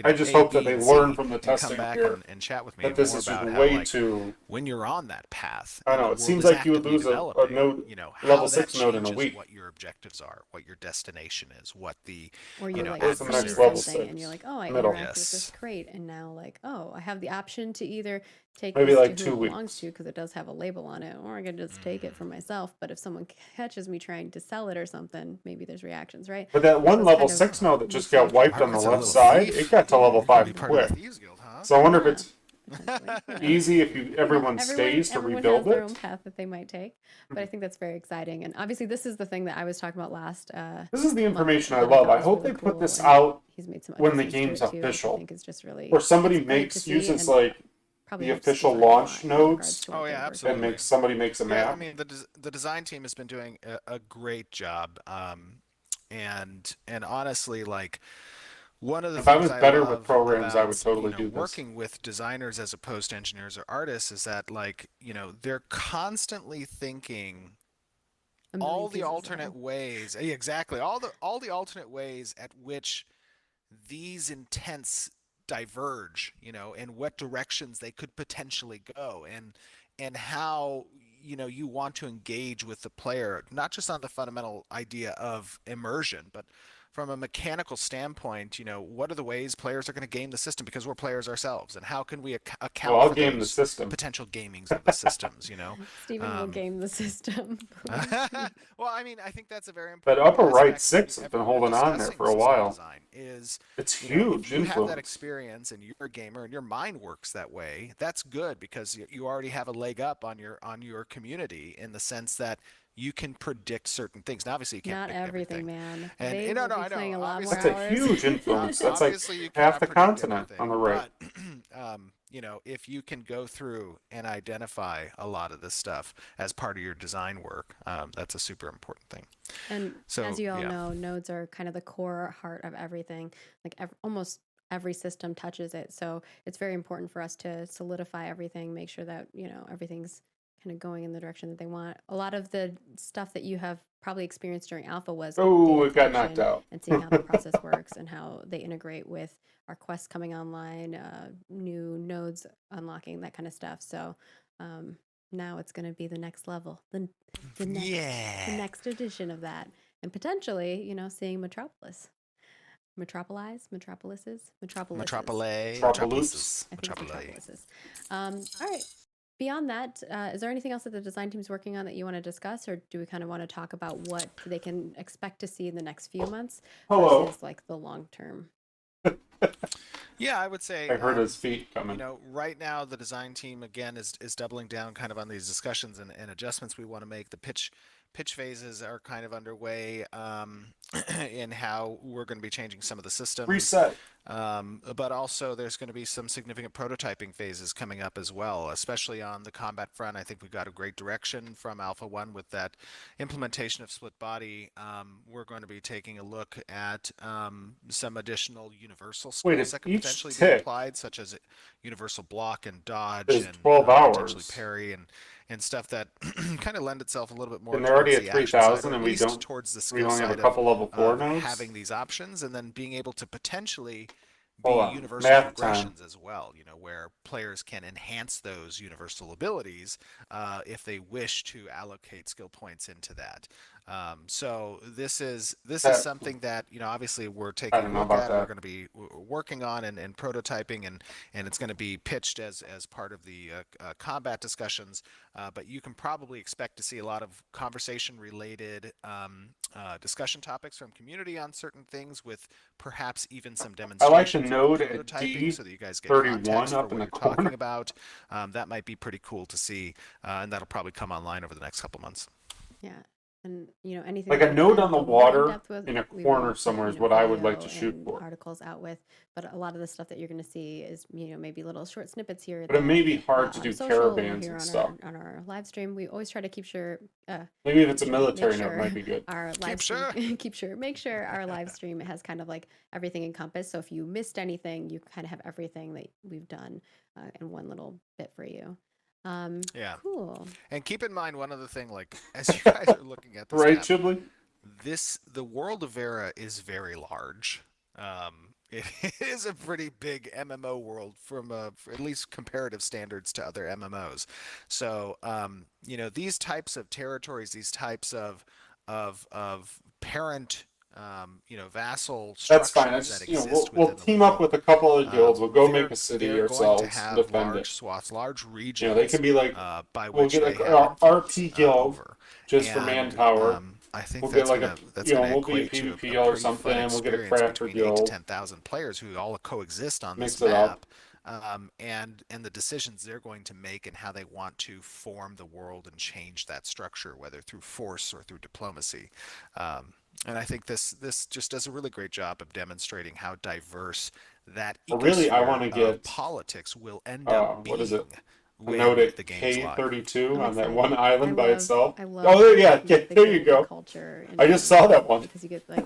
I just A, hope that B, they and learn C, from the and testing come back here and chat with me that this more is about just how, way like, too. when you're on that path. I and know, the it world seems is like you would actively lose a developing, node, how level that 6 node in a changes week. what your objectives are, what your destination is, what the Or you're like where's the seeing next level something 6? and you're like, oh, I Middle. interacted with this crate, and now like, oh, I have the option to either take Maybe this like to 2 who it belongs weeks. to because it does have a label on it, or I could just take it for myself. But if someone catches me trying to sell it or something, maybe there's reactions, right? But that one Those level kind of 6 node that just makes got you wiped on the Margaret's a left little side, thief. it got to level Be 5 part of quick. the Thieves Guild, huh? So I wonder if Yeah. it's potentially. Who knows? Easy if you everyone stays to everyone rebuild has their it. own path that they might take, but I think that's very exciting. And obviously, this is the thing that I was talking about last This is the month information I that love. thought I was hope really they put cool, this and out he's made some when the adjustments to game's it too, which I official, think is just really or somebody it's great to makes see uses and like probably the helps official design a lot launch in regards nodes to what Oh they're yeah, working and absolutely. on. makes somebody makes a Yeah, I map. mean the design team has been doing a great job, and honestly, like one of the If I things was I better with love programs, I would about totally do this. working with designers as opposed to engineers or artists is that like they're constantly thinking A million all the pieces alternate ahead. ways, exactly, all the alternate ways at which these intents diverge, and what directions they could potentially go, and how you want to engage with the player, not just on the fundamental idea of immersion, but from a mechanical standpoint, what are the ways players are going to game the system because we're players ourselves, and how can we Well, account I'll for game the those system. potential gamings of the systems. Stephen will Um, game the system. well, I mean, I think that's a very That important upper right aspect six has been when you're holding on there discussing for a system while. design is, It's if huge you have that influence. experience and you're a gamer and your mind works that way, that's good because you already have a leg up on your community in the sense that you can predict certain things. Now, obviously, you can't Not predict everything, everything, man. and They no, will no, be I know. playing a lot more That's a Obviously, hours. huge influence. That's like obviously you half cannot the predict continent everything, on the right. but if you can go through and identify a lot of this stuff as part of your design work, that's a super important thing. And So as you all yeah. know, nodes are kind of the core heart of everything. Like almost every system touches it. So it's very important for us to solidify everything, make sure that, everything's kind of going in the direction that they want. A lot of the stuff that you have probably experienced during alpha was Oh, data it got knocked collection out. and seeing how the process works and how they integrate with our quests coming online, new nodes unlocking, that kind of stuff. So now it's going to be the next level, the next the Yeah. next edition of that, and potentially, seeing metropolises. Tropaloops. I think Metropole. metropolises. All right. Beyond that, is there anything else that the design team's working on that you want to discuss, or do we kind of want to talk about what they can expect to see in the next few months Hello. versus like the long term? Yeah, I would say, I heard his feet coming. right now the design team again is doubling down kind of on these discussions and adjustments we want to make. The pitch phases are kind of underway, in how we're going to be changing some of the systems. Reset. But also there's going to be some significant prototyping phases coming up as well, especially on the combat front. I think we've got a great direction from Alpha 1 with that implementation of split body. We're going to be taking a look at some additional universal Wait, skills if that could each potentially be tick applied, such as universal block and dodge is and 12 potentially hours, parry and stuff that kind of lend itself a little bit more and they're already towards at the action side, 3,000, or at and we least don't. towards the We skill only have a side couple level 4 of nodes. having these options, and then being able to potentially be Hold on. universal Math time. progressions as well, where players can enhance those universal abilities if they wish to allocate skill points into that. So this is something that obviously we're I taking don't a know look about at. We're that. going to be working on and prototyping, and it's going to be pitched as part of the combat discussions. But you can probably expect to see a lot of conversation related discussion topics from community on certain things, with perhaps even some I like the demonstrations of node at prototyping, so that you guys get D31 context for up in what the you're talking corner. about. That might be pretty cool to see, and that'll probably come online over the next couple months. Yeah. And anything Like that a we node can on the go more in water depth with, in a we corner will somewhere put, is what I would like video to shoot and for. articles out with. But a lot of the stuff that you're going to see is, maybe little short snippets here or But it there, may be hard to on do social or caravans here and on stuff. on our live stream. We always try to keep sure. Maybe if it's a Keep sure, military make node, it sure might be good. our live stream make sure our live stream has kind of like everything encompassed. So if you missed anything, you kind of have everything that we've done in one little bit for you. Yeah. Cool. And keep in mind one other thing, like as you guys are looking at this Right, map, Chibley? the world of Vera is very large. It is a pretty big MMO world from at least comparative standards to other MMOs. So these types of territories, these types of parent vassal That's fine. I structures that just, exist we'll within the team up with world. a couple of guilds. We'll go make They're a city going to ourselves and have defend large it. swaths, large They regions, can be like, by we'll which get they like have our influence RP guild over. just for And manpower. I think We'll that's get like gonna a, that's gonna we'll be a equate to PvP a guild or pretty fun something. We'll get a experience crafter between 8 to guild, 10,000 players who all coexist on this mix it up. map. and the decisions they're going to make and how they want to form the world and change that structure, whether through force or through diplomacy. And I think this just does a really great job of demonstrating how diverse that But really, I want ecosphere to of get politics will end up what is it? being A note when at the game's live. K32 I'm on that excited. one island by itself. I love Oh, there, yeah, the there you guild go. culture. I just saw that one. Because you get like,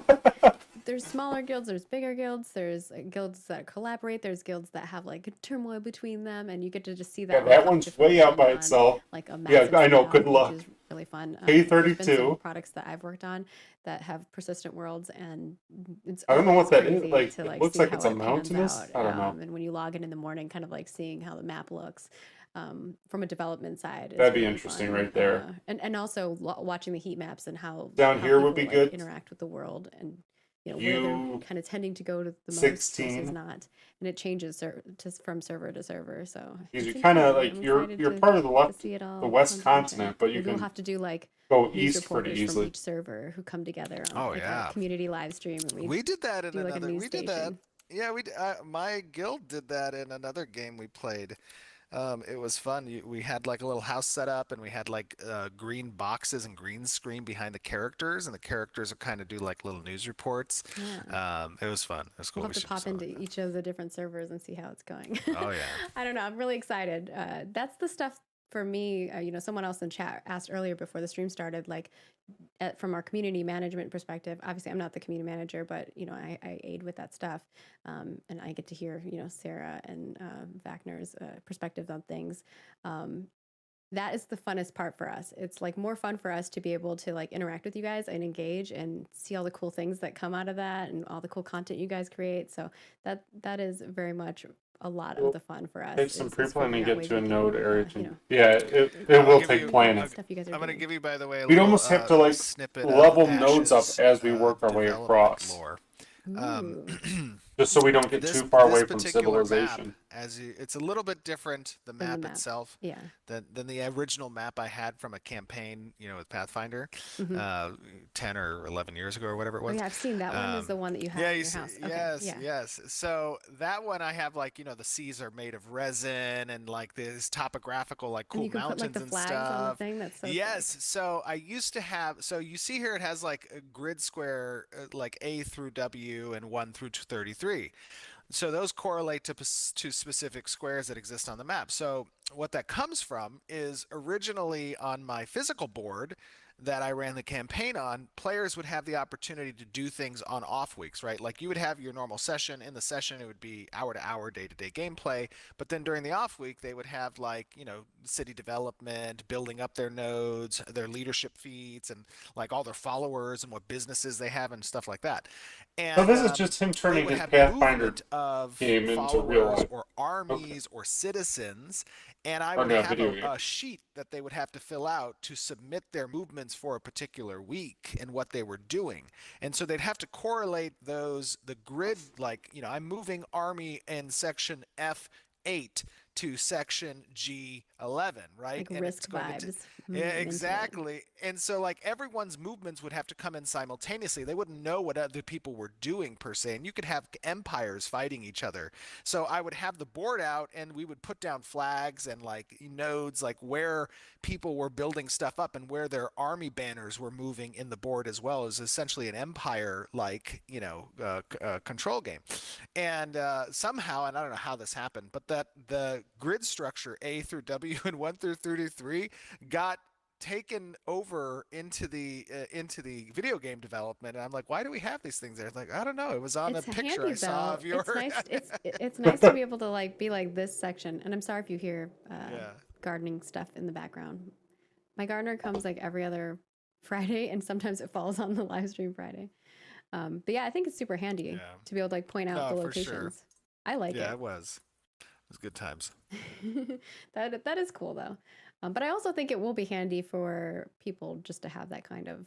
there's smaller guilds, there's bigger guilds, there's guilds that collaborate, there's guilds that have like turmoil between them, and you get to just see that. Yeah, all that come one's to way out by fruition on, itself. like a Yeah, massive I know. scale, Good luck. which is really fun. There's been some K32. products that I've worked on that have persistent worlds, and it's I don't know what always that is. crazy Like, to it like looks see like how it's a it pans mountainous. out. I don't know. And when you log in the morning, kind of like seeing how the map looks. From a development side is That'd be really interesting fun. right there. And also watching the heat maps and how Down here would people, be good. interact with the world, and where they're kind of tending to go to the most 16. versus not, and it changes from server to server. So Because it's you kind of interesting. like I'm excited you're to part of the left, see it all the West come to fruition. continent, but you Maybe we'll can have to do like go news east pretty reporters from easily. each server who come together on Oh like yeah, a community live stream, and we did that in do like a another. news We did that. station. Yeah, my guild did that in another game we played. It was fun. We had like a little house set up, and we had like green boxes and green screen behind the characters, and the characters would kind of do like little news reports. Yeah. It was fun. It was cool. We'll We have to should do pop something into like each of the different servers and see how it's going. Oh yeah. I don't know. I'm really excited. That's the stuff for me. Someone else in chat asked earlier before the stream started, like from our community management perspective. Obviously, I'm not the community manager, but I aid with that stuff, and I get to hear Sarah and Wagner's perspectives on things. That is the funnest part for us. It's like more fun for us to be able to like interact with you guys and engage and see all the cool things that come out of that and all the cool content you guys create. So that is very much a lot of the fun for us. Take some is pre-planning figuring and out get ways to a we node can, area. Yeah, it I'll will give take you- planning. stuff you guys are I'm going to doing. give you, by the way, a We'd little, almost have to like snippet of level nodes up Ash's, as we work our way development across, lore. Ooh. just so we don't get This too far this away from particular civilization. map, it's a little bit different, the Than the map map. itself, Yeah. than the original map I had from a campaign, with Pathfinder, Mhm. 10 or 11 years ago or whatever it Oh was. yeah, I've seen that one. Is the one that you have Yeah, in you your see, house? Okay. yes, Yeah. yes. So that one I have like, the seas are made of resin and like this topographical, like And cool you can put mountains like the and flags on the stuff. thing. That's so Yes, so I used to have, so you see here it has like a grid square, like A through W and 1 through 33. So those correlate to specific squares that exist on the map. So what that comes from is originally on my physical board that I ran the campaign on, players would have the opportunity to do things on off weeks, right? Like you would have your normal session. In the session, it would be hour to hour, day to day gameplay. But then during the off week, they would have like, city development, building up their nodes, their leadership feats, and like all their followers and what businesses they have and stuff like that. And So this is just him they turning would his have Pathfinder movement of game into followers real life. or armies or citizens, and I Or would no, have video game. a sheet that they would have to fill out to submit their movements for a particular week and what they were doing. And so they'd have to correlate the grid, like, I'm moving army in section F8 to section G11, right? Like and risk it's going to vibes. yeah, into it. exactly. And so like everyone's movements would have to come in simultaneously. They wouldn't know what other people were doing per se. And you could have empires fighting each other. So I would have the board out and we would put down flags and like nodes, like where people were building stuff up and where their army banners were moving in the board as well. As essentially an empire like, control game. And somehow, and I don't know how this happened, but that the grid structure A through W and 1 through 33 got taken over into the video game development, and I'm like, why do we have these things there? It's like, I don't know, it was on It's a picture handy, I saw though. of your It's nice. It's nice to be able to like be like this section. And I'm sorry if you hear Yeah. gardening stuff in the background. My gardener comes like every other Friday, and sometimes it falls on the live stream Friday. But yeah, I think it's super handy Yeah. to be able to like point out No, the for sure. locations. I like Yeah, it. it was good times. That is cool though. But I also think it will be handy for people just to have that kind of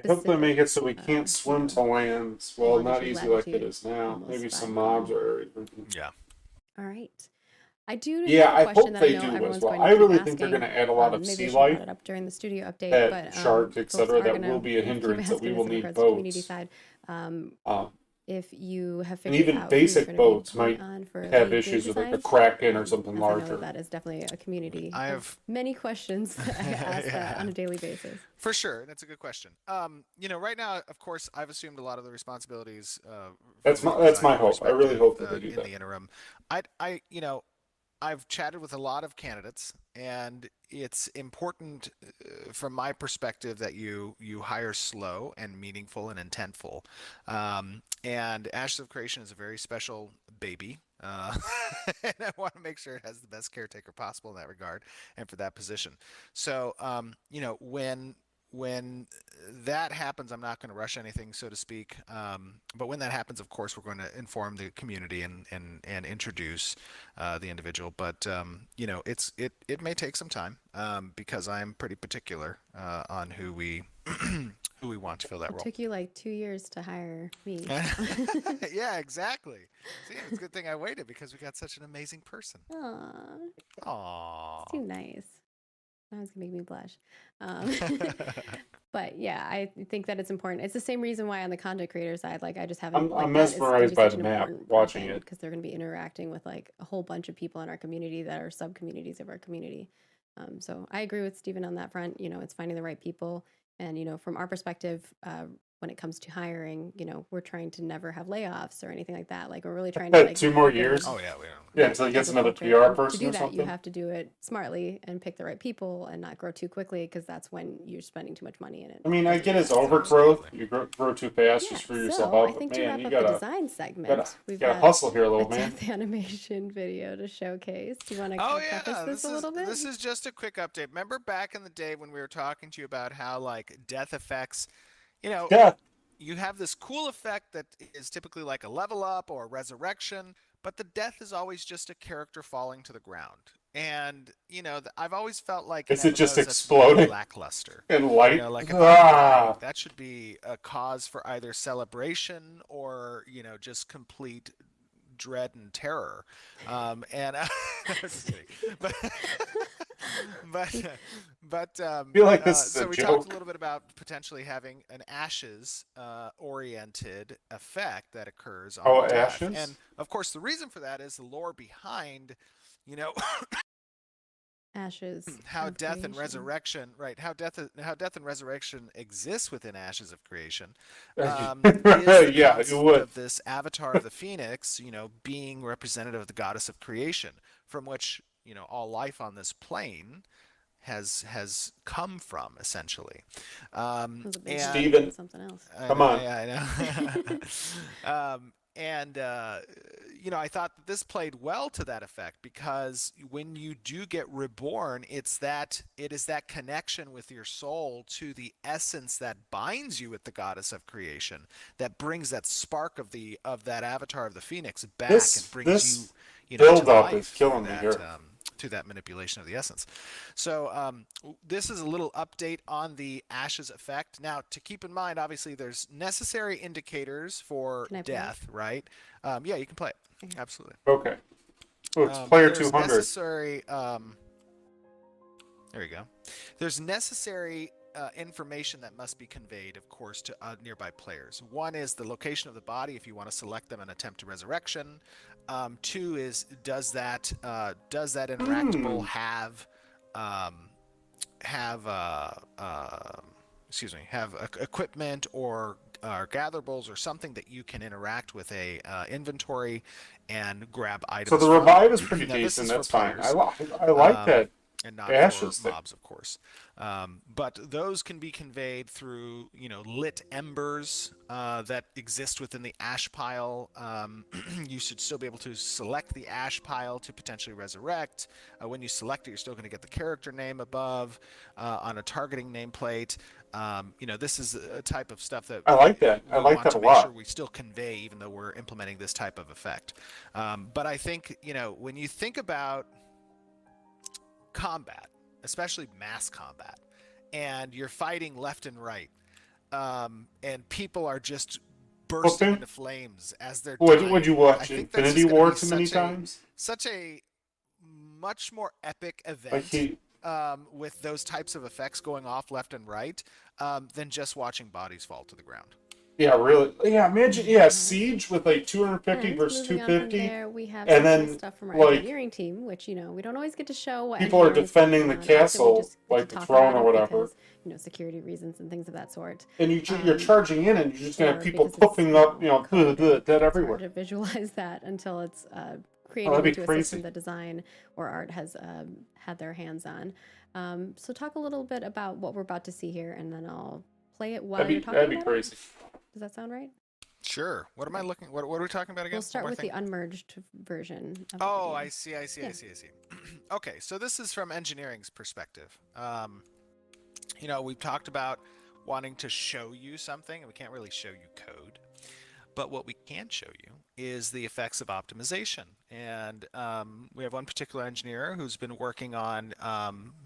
I hope they make it so we uh, can't swim to lands. Well, not longitude, easy like it latitude, is now. almost Maybe some 5 mobs million. are. Yeah. All right. I do Yeah, have I a question hope that they I know do as everyone's well. going to I keep really think they're asking. going to add a lot of Maybe I sea should brought life, it up during the studio update, pet, but shark, folks etc. are That gonna will be a keep hindrance that we asking will this in need regards to community boats. side. Um, if you have And figured even out who you're basic going to be boats pulling might on for have lead game issues with like a designs, Kraken or something as I know larger. that is definitely a community I of have many questions that I ask that yeah. on a daily basis. For sure, that's a good question. Right now, of course, I've assumed a lot of the responsibilities for That's lead my design hope. I really perspective hope that they do in that. the interim. I've chatted with a lot of candidates, and it's important from my perspective that you hire slow and meaningful and intentful. And Ashes of Creation is a very special baby. And I want to make sure it has the best caretaker possible in that regard and for that position. So, when that happens, I'm not going to rush anything, so to speak. But when that happens, of course, we're going to inform the community and introduce the individual. But it may take some time because I'm pretty particular on who we who we want to fill that It role. took you like 2 years to hire me. Yeah, exactly. See, it's a good thing I waited because we got such an amazing person. Aw, Aww. it's too nice. That was gonna make me blush. Um, but yeah, I think that it's important. It's the same reason why on the content creator side, like I just haven't I'm like that is gonna mesmerized be by such the an map important watching person it. because they're gonna be interacting with like a whole bunch of people in our community that are sub communities of our community. So I agree with Stephen on that front. It's finding the right people, and from our perspective, when it comes to hiring, we're trying to never have layoffs or anything like that. Like we're really trying to like 2 more build years. Oh yeah, we don't. Yeah, until he gets a another culture. PR And to person do or that, you something. have to do it smartly and pick the right people and not grow too quickly because that's when you're spending too much money in it. I mean, I because get it his sucks. overgrowth. Absolutely. You grow too fast, you Yeah. screw yourself So I up. But think to man, wrap you up the gotta design gotta segment, we've gotta got hustle here, a little man. death animation video to showcase. Do you want to Oh preface yeah, this a little bit? this is just a quick update. Remember back in the day when we were talking to you about how like death effects, you know, Yeah, you have this cool effect that is typically like a level up or a resurrection, but the death is always just a character falling to the ground. And I've always felt like in is it just MMOs that's really exploding lackluster. and light? Like if I'm dying, Ah, that should be a cause for either celebration or just complete dread and terror. And just kidding. But but I feel like this is so a we talked a joke. little bit about potentially having an ashes oriented effect that occurs Oh, on death, and ashes. of course the reason for that is the lore behind you know Ashes how of death and creation. resurrection, right, how death and resurrection exists within Ashes of Creation, is the Yeah, it concept would. of this avatar of the phoenix, being representative of the goddess of creation, from which all life on this plane has come from, essentially. That was a big leap And into Steven, something else. I come know, on. yeah, I know. And I thought that this played well to that effect because when you do get reborn, it is that connection with your soul to the essence that binds you with the goddess of creation, that brings that spark of that avatar of the phoenix back and brings This to build up is life killing me here. through that manipulation of the essence. So this is a little update on the ashes effect. Now, to keep in mind, obviously, there's necessary indicators for Can I play it? death, right? Yeah, you can play it. Okay. Absolutely. Okay. Oh, it's player There's 200. necessary. There you go. There's necessary information that must be conveyed, of course, to nearby players. One is the location of the body if you want to select them and attempt a resurrection. Two is does that interactable have equipment or gatherables or something that you can interact with a inventory and grab So items the from. revive is pretty Now this decent. is for That's fine. players, I like um, that and not for ashes thing. mobs, of course. But those can be conveyed through lit embers that exist within the ash pile. You should still be able to select the ash pile to potentially resurrect. When you select it, you're still going to get the character name above on a targeting nameplate. This is a type of stuff that I like that. I we like want that to a make sure lot. we still convey, even though we're implementing this type of effect. But I think, when you think about combat, especially mass combat, and you're fighting left and right, and people are just bursting Clifton, into flames as they're would you dying. I watch think that's Infinity just going to War be too many times? such a much more epic Like event with those types of effects going off left and right than just watching bodies fall to the ground. Yeah, really. Yeah, imagine. Yeah, Siege with like 250 And versus moving on from 250, there, we have and some cool then stuff from our like engineering team, which, we don't always get to show what people are engineering's working defending the on. Often we castle, just get to like the talk throne about or it whatever, because, security reasons and things of that sort. and you're charging in, and you're just gonna have Or people because it's, poofing up, code and dead it's hard everywhere. to visualize that until it's Oh, created that'd be into a system crazy. that design or art has had their hands on. So talk a little bit about what we're about to see here, and then I'll play it while you're That'd talking be about crazy. it. Does that sound right? Sure. What am I Okay. looking? What are we talking about again? We'll start One more with thing. the unmerged version of the Oh, video. I see. Yeah. Okay, so this is from engineering's perspective. We've talked about wanting to show you something, and we can't really show you code. But what we can show you is the effects of optimization. And we have one particular engineer who's been working on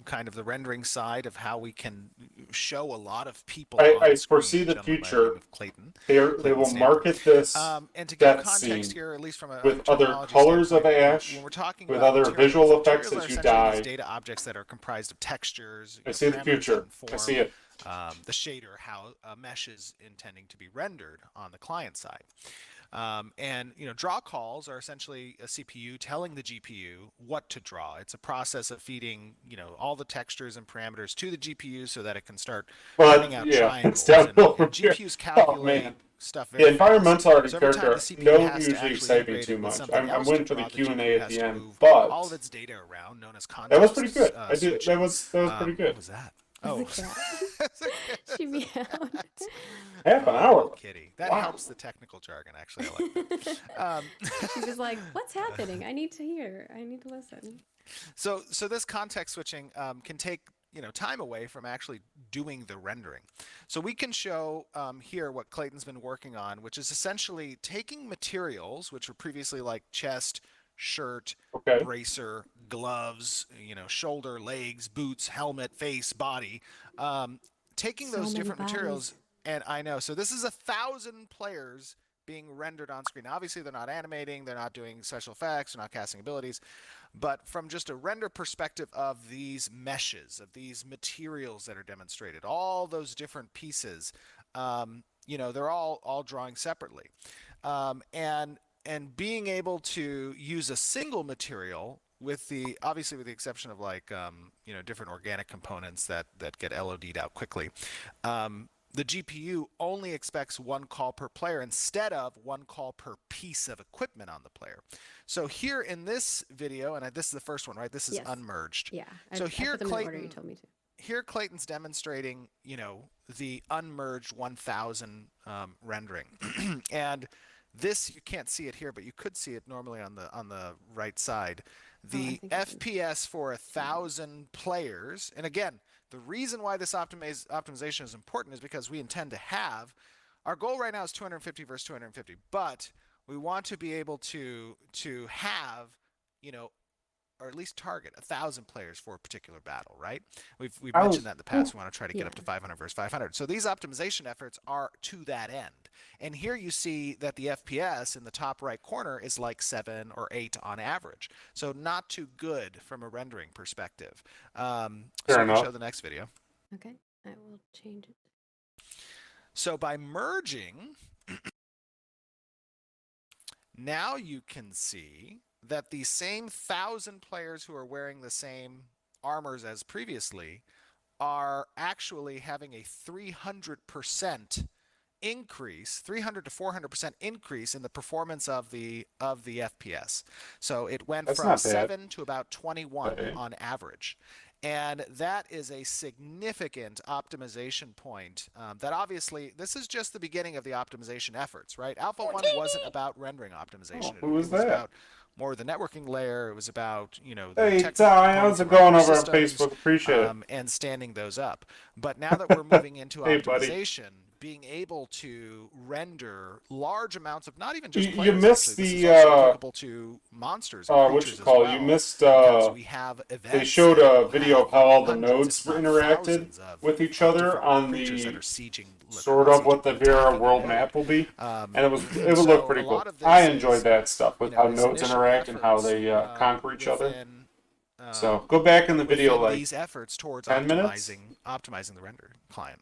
kind of the rendering side of how we can show a lot of people on I screen. foresee the Gentleman by the future. name of Clayton. They Clayton will Stamper. market this And to give death context scene here, at least from a with other terminology colors of standpoint, ash, when we're talking with about other materials, visual effects materials as are you essentially die. these data objects that are comprised of textures, I see the parameters future. that inform I see it. the shader, how a mesh is intending to be rendered on the client side. Draw calls are essentially a CPU telling the GPU what to draw. It's a process of feeding, all the textures and parameters to the GPU so that it can start printing out triangles. It's downhill from here. GPUs calculate stuff very The environmental art fast. So every time character the CPU don't has to usually actually excite me integrate too it with much. something I'm else waiting to for the draw, Q&A GPU at has the to end, move but all of its data around, known as that was context pretty good. switching. That was pretty good. What was that? Oh, The cat. She meowed. Half an hour. Kitty. That Wow. helps the technical jargon. Actually, I like that. She was like, "What's happening? I need to hear. I need to listen." So this context switching can take time away from actually doing the rendering. So we can show here what Clayton's been working on, which is essentially taking materials which were previously like chest, shirt, Okay. bracer, gloves, shoulder, legs, boots, helmet, face, body, taking So those many different materials. bodies. And I know, so this is 1,000 players being rendered on screen. Now, obviously, they're not animating, they're not doing special effects, they're not casting abilities, but from just a render perspective of these meshes, of these materials that are demonstrated, all those different pieces, they're all drawing separately, and being able to use a single material with the exception of different organic components that get LOD'd out quickly. The GPU only expects one call per player instead of one call per piece of equipment on the player. So here in this video, and this is the first one, right? This is unmerged. Yeah. So I put them in the order you told me to. Here Clayton's demonstrating, the unmerged 1,000 rendering, and this, you can't see it here, but you could see it normally on the right side. The FPS for 1,000 players, and again, the reason why this optimization is important is because we intend to have, our goal right now is 250 versus 250, but we want to be able to have, or at least target 1,000 players for a particular battle, right? We've mentioned that in the past. We want to try to get up to 500 versus 500. So these optimization efforts are to that end. And here you see that the FPS in the top right corner is like 7 or 8 on average. So not too good from a rendering perspective. So we'll show the next video. Okay, I will change it. So by merging, now you can see that the same 1,000 players who are wearing the same armors as previously are actually having a 300% increase, 300 to 400% increase in the performance of the FPS. So it went from 7 to about 21 on average. And that is a significant optimization point that obviously, this is just the beginning of the optimization efforts, right? Alpha 1 wasn't about rendering optimization. Who was it was that? about more the networking layer. It was about, the hey, technical how's it going over on Facebook? Appreciate it. And standing those up. But now that we're moving into hey, optimization, being able to render large amounts of not even just players, you missed actually, the this is also applicable to monsters and what creatures you call as well, you missed we have events they showed a video of how all the hundreds, nodes if not interacted thousands of with each other different on creatures the that are sieging, sort of what the sieging, Vera attacking world the map will be, node. and it would So look pretty a cool. lot of this I enjoyed is, that stuff with how is nodes initial interact and how efforts, they conquer each other. within, So go back in the video within like these efforts towards 10 minutes. optimizing the render client.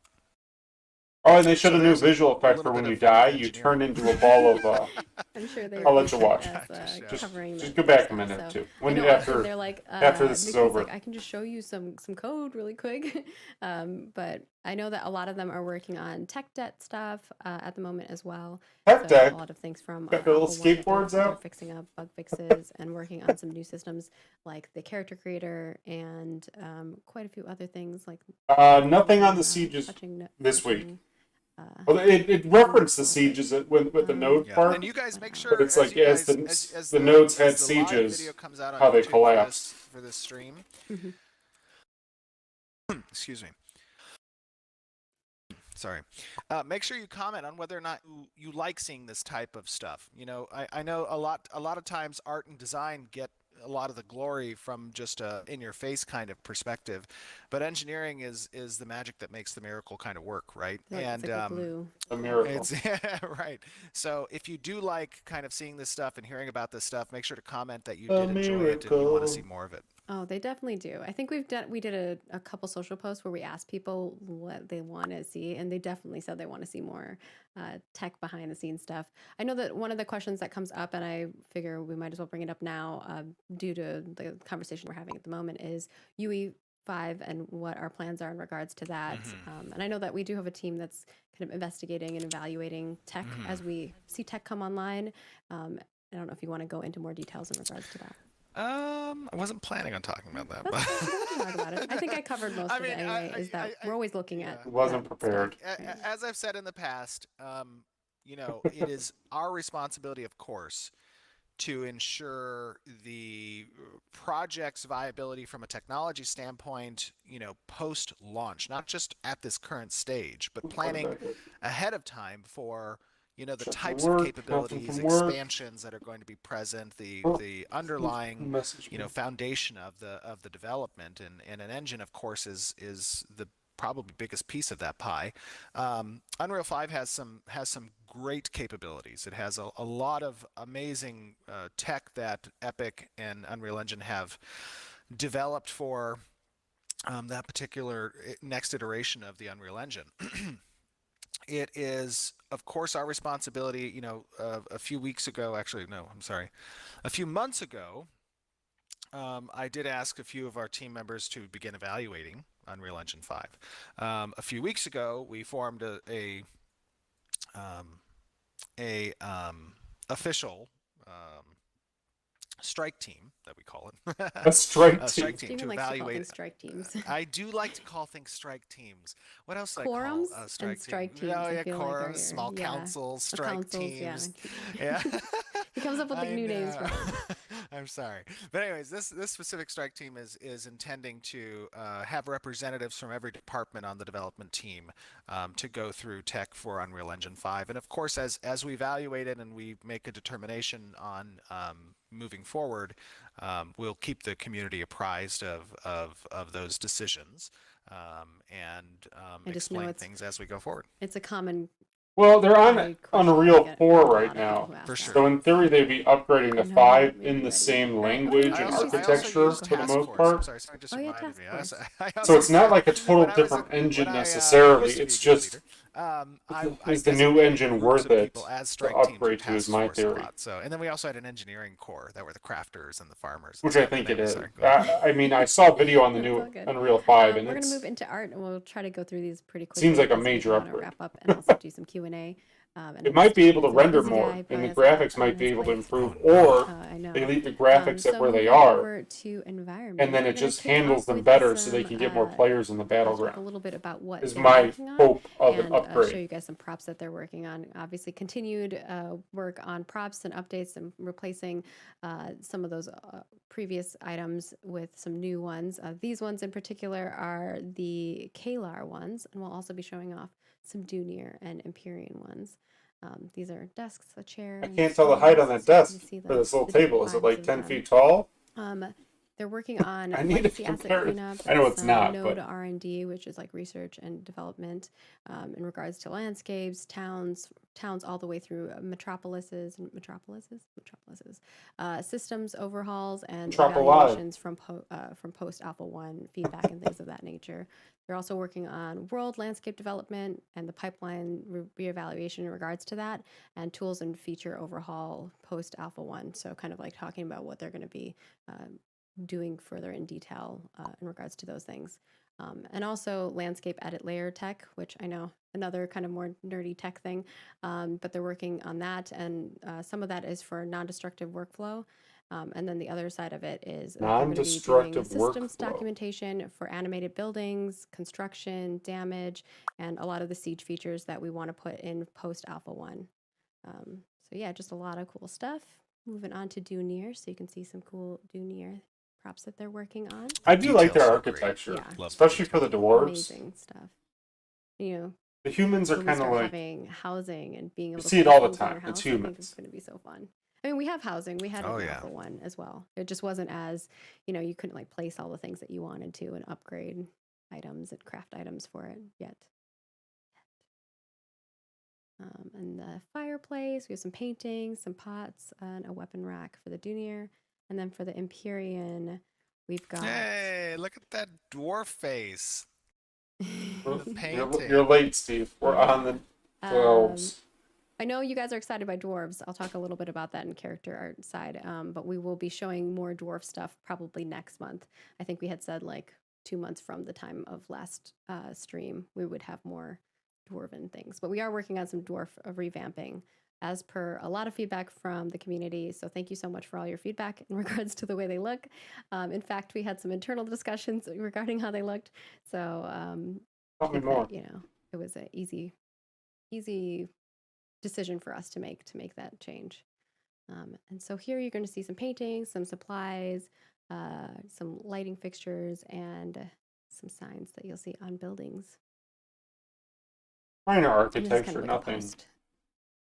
Oh, and they showed a new there's visual effect for little when bit you of die. You engineering. turn into a ball of. I'm sure they I'll let you appreciate watch. us Just covering Just the go back a stuff. minute So or two. I When know after often they're like, after this is Nikki's over. like, I can just show you some code really quick. But I know that a lot of them are working on tech debt stuff at the moment as well. Tech So deck. a lot of things from Got our the little Alpha 1 that skateboards they're out. fixing up, bug fixes, and working on some new systems like the character creator and quite a few other things like Nothing on the using, sieges touching, this week. touching, Well, it referenced the vehicle, sieges with the node Yeah, part, and you guys make But sure it's as like you as guys the as the nodes had the live sieges, video comes out on how they YouTube collapsed. for this stream. Mhm. Excuse me. Sorry. Make sure you comment on whether or not you like seeing this type of stuff. You know, I know a lot of times art and design get a lot of the glory from just a in-your-face kind of perspective, but engineering is the magic that makes the miracle kind of work, right? It's like a glue. A miracle. It's right. So if you do like kind of seeing this stuff and hearing about this stuff, make sure to comment that you A did enjoy it and you want to see miracle. more of it. Oh, they definitely do. I think we did a couple social posts where we asked people what they want to see, and they definitely said they want to see more tech behind the scenes stuff. I know that one of the questions that comes up, and I figure we might as well bring it up now, due to the conversation we're having at the moment, is UE5 and what our plans are in regards to that. And I know that we do have a team that's kind of investigating and evaluating tech as we see tech come online. I don't know if you want to go into more details in regards to that. I wasn't planning on talking about that. That's fine. We don't have to talk about it. I think I covered most of it anyway. Is that we're always looking at. Wasn't that prepared. stuff, right? As I've said in the past, you know, it is our responsibility, of course, to ensure the project's viability from a technology standpoint, you know, post launch, not just at this current stage, but planning ahead of time for, you know, the types of capabilities, expansions that are going to be present, the underlying, you know, foundation of the development, and an engine, of course, is the probably biggest piece of that pie. Unreal 5 has some great capabilities. It has a lot of amazing tech that Epic and Unreal Engine have developed for that particular next iteration of the Unreal Engine. It is, of course, our responsibility. You know, a few weeks ago, actually, no, I'm sorry, a few months ago, I did ask a few of our team members to begin evaluating Unreal Engine 5. A few weeks ago, we formed a official strike team that we call it. A strike Strike team. team to Stephen likes to call evaluate. things strike teams. I do like to call things strike teams. What else do I Quorums call and strike team? teams. Oh I yeah, feel like quorums, are small yeah. councils, Or strike councils, teams. Yeah. Yeah. He comes up with like new names for them. I'm sorry, but anyways, this specific strike team is intending to have representatives from every department on the development team to go through tech for Unreal Engine 5, and of course, as we evaluate it and we make a determination on moving forward, we'll keep the community apprised of those decisions and explain things as we go forward. It's a common. Well, they're on question Unreal I get 4 a lot right of now. people who ask For that. sure. So in theory, they'd be upgrading to No, 5 maybe in the ready. same Oh, language yeah, and I also architecture use for the task most force. part. I'm sorry, someone just Oh, yeah, reminded task me. force. So also it's not said like a total when I was different a- engine when I, necessarily. used to be It's a guild just leader, I is the new designated engine groups worth of it people as to strike teams or upgrade to? Is task my force a theory. lot. So, and then we also had an engineering core that were the crafters and the farmers. And Which I stuff. think But it anyway, is. sorry, go ahead. I mean, I saw a video on the That's new all good. Unreal 5, and We're going to it's move into art, and we'll try to go through these pretty quickly. seems like a because we major do wanna upgrade. wrap up and also do some Q&A. And It might be able to Stephen's a render busy more, guy, and probably the has a lot graphics on might be his able to plate. improve, Oh, no. or I know. they leave the graphics So at where they moving are, over to environment, and then we're it gonna just kick handles off them with better so they some, can get more players in the talk a battleground. little bit about what Is they're my working on hope of an and show upgrade. you guys some props that they're working on. Obviously, continued work on props and updates and replacing some of those previous items with some new ones. These ones in particular are the Kalar ones, and we'll also be showing off some Dunir and Empyrean ones. These are desks, a chair. I and can't tell the height on that stools, so you desk can see for this little the different table. Is it vibes like of 10 them. feet tall? They're working on I need to legacy asset compare it. cleanup, I know it's some not, node but R&D, which is like research and development in regards to landscapes, towns all the way through metropolises, systems overhauls and Metropolize. evaluations from post Alpha 1 feedback and things of that nature. They're also working on world landscape development and the pipeline reevaluation in regards to that, and tools and feature overhaul post Alpha 1. So kind of like talking about what they're going to be doing further in detail in regards to those things. And also landscape edit layer tech, which I know another kind of more nerdy tech thing, but they're working on that. And some of that is for non-destructive workflow. And then the other side of it is they're going to be doing Non-destructive systems workflow. documentation for animated buildings, construction, damage, and a lot of the siege features that we want to put in post Alpha 1. So yeah, just a lot of cool stuff. Moving on to Do Near, so you can see some cool Do Near props that they're working on. I do like their Detail's so great. architecture, Yeah. Love especially for the detail. dwarves. Amazing stuff. You know, The humans are when we kind of start like having housing and being able you to see it put all the things in your time. house, It's I think humans. it's going to be so fun. I mean, we have housing. We had it Oh, in yeah. Alpha 1 as well. It just wasn't as, you couldn't like place all the things that you wanted to and upgrade items and craft items for it yet. And the fireplace, we have some paintings, some pots, and a weapon rack for the Dunir. And then for the Empyrean, we've got. Hey, look at that dwarf face. The You're painting. late, Steve. We're on the 12s. I know you guys are excited by dwarves. I'll talk a little bit about that in character art side, but we will be showing more dwarf stuff probably next month. I think we had said like 2 months from the time of last stream, we would have more dwarven things. But we are working on some dwarf revamping as per a lot of feedback from the community. So thank you so much for all your feedback in regards to the way they look. In fact, we had some internal discussions regarding how they looked. So Tell I me think more. that, it was an easy decision for us to make that change. And so here you're going to see some paintings, some supplies, some lighting fixtures, and some signs that you'll see on buildings. Minor And this is kind architecture, of like a nothing post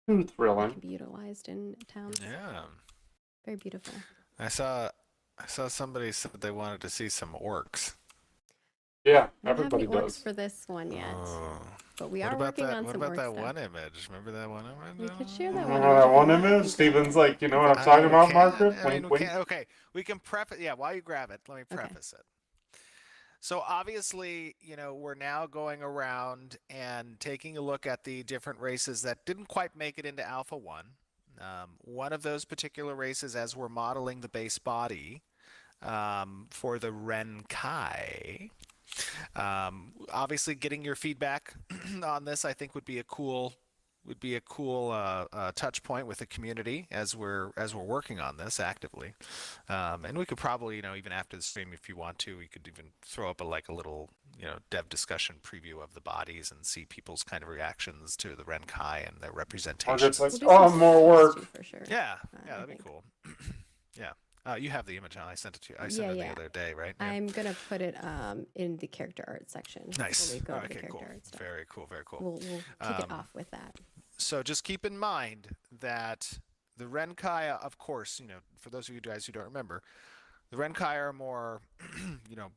too that thrilling. can be utilized in towns. Yeah. Very beautiful. I saw somebody said they wanted to see some orcs. Yeah, We don't have everybody any orcs does. for this one yet, Oh. but we What are about working that? on What some about orc that stuff. one image? Remember that one image? We could share that Oh, one. that one if you want. image. Steven's like, you know what I'm talking about, Margaret? I mean, Wink, we wink. can. Okay, we can preface. Yeah, while you grab it, let me preface it. So obviously, we're now going around and taking a look at the different races that didn't quite make it into Alpha 1. One of those particular races, as we're modeling the base body for the Renkai, obviously getting your feedback on this, I think, would be a cool touch point with the community as we're working on this actively. And we could probably, even after the stream, if you want to, we could even throw up a little, dev discussion preview of the bodies and see people's kind of reactions to the Renkai and their representation. Margaret's like, We'll do some more photos work. too, for sure. Yeah, I that'd be think. cool. Yeah. You have the image on. I sent it to you. I sent it the other day, right? Yeah. I'm gonna put it in the character art section. Nice. When we go to the Okay, character cool. art stuff. Very cool. Very cool. We'll kick it off with that. So just keep in mind that the Renkai, of course, for those of you guys who don't remember, the Renkai are more,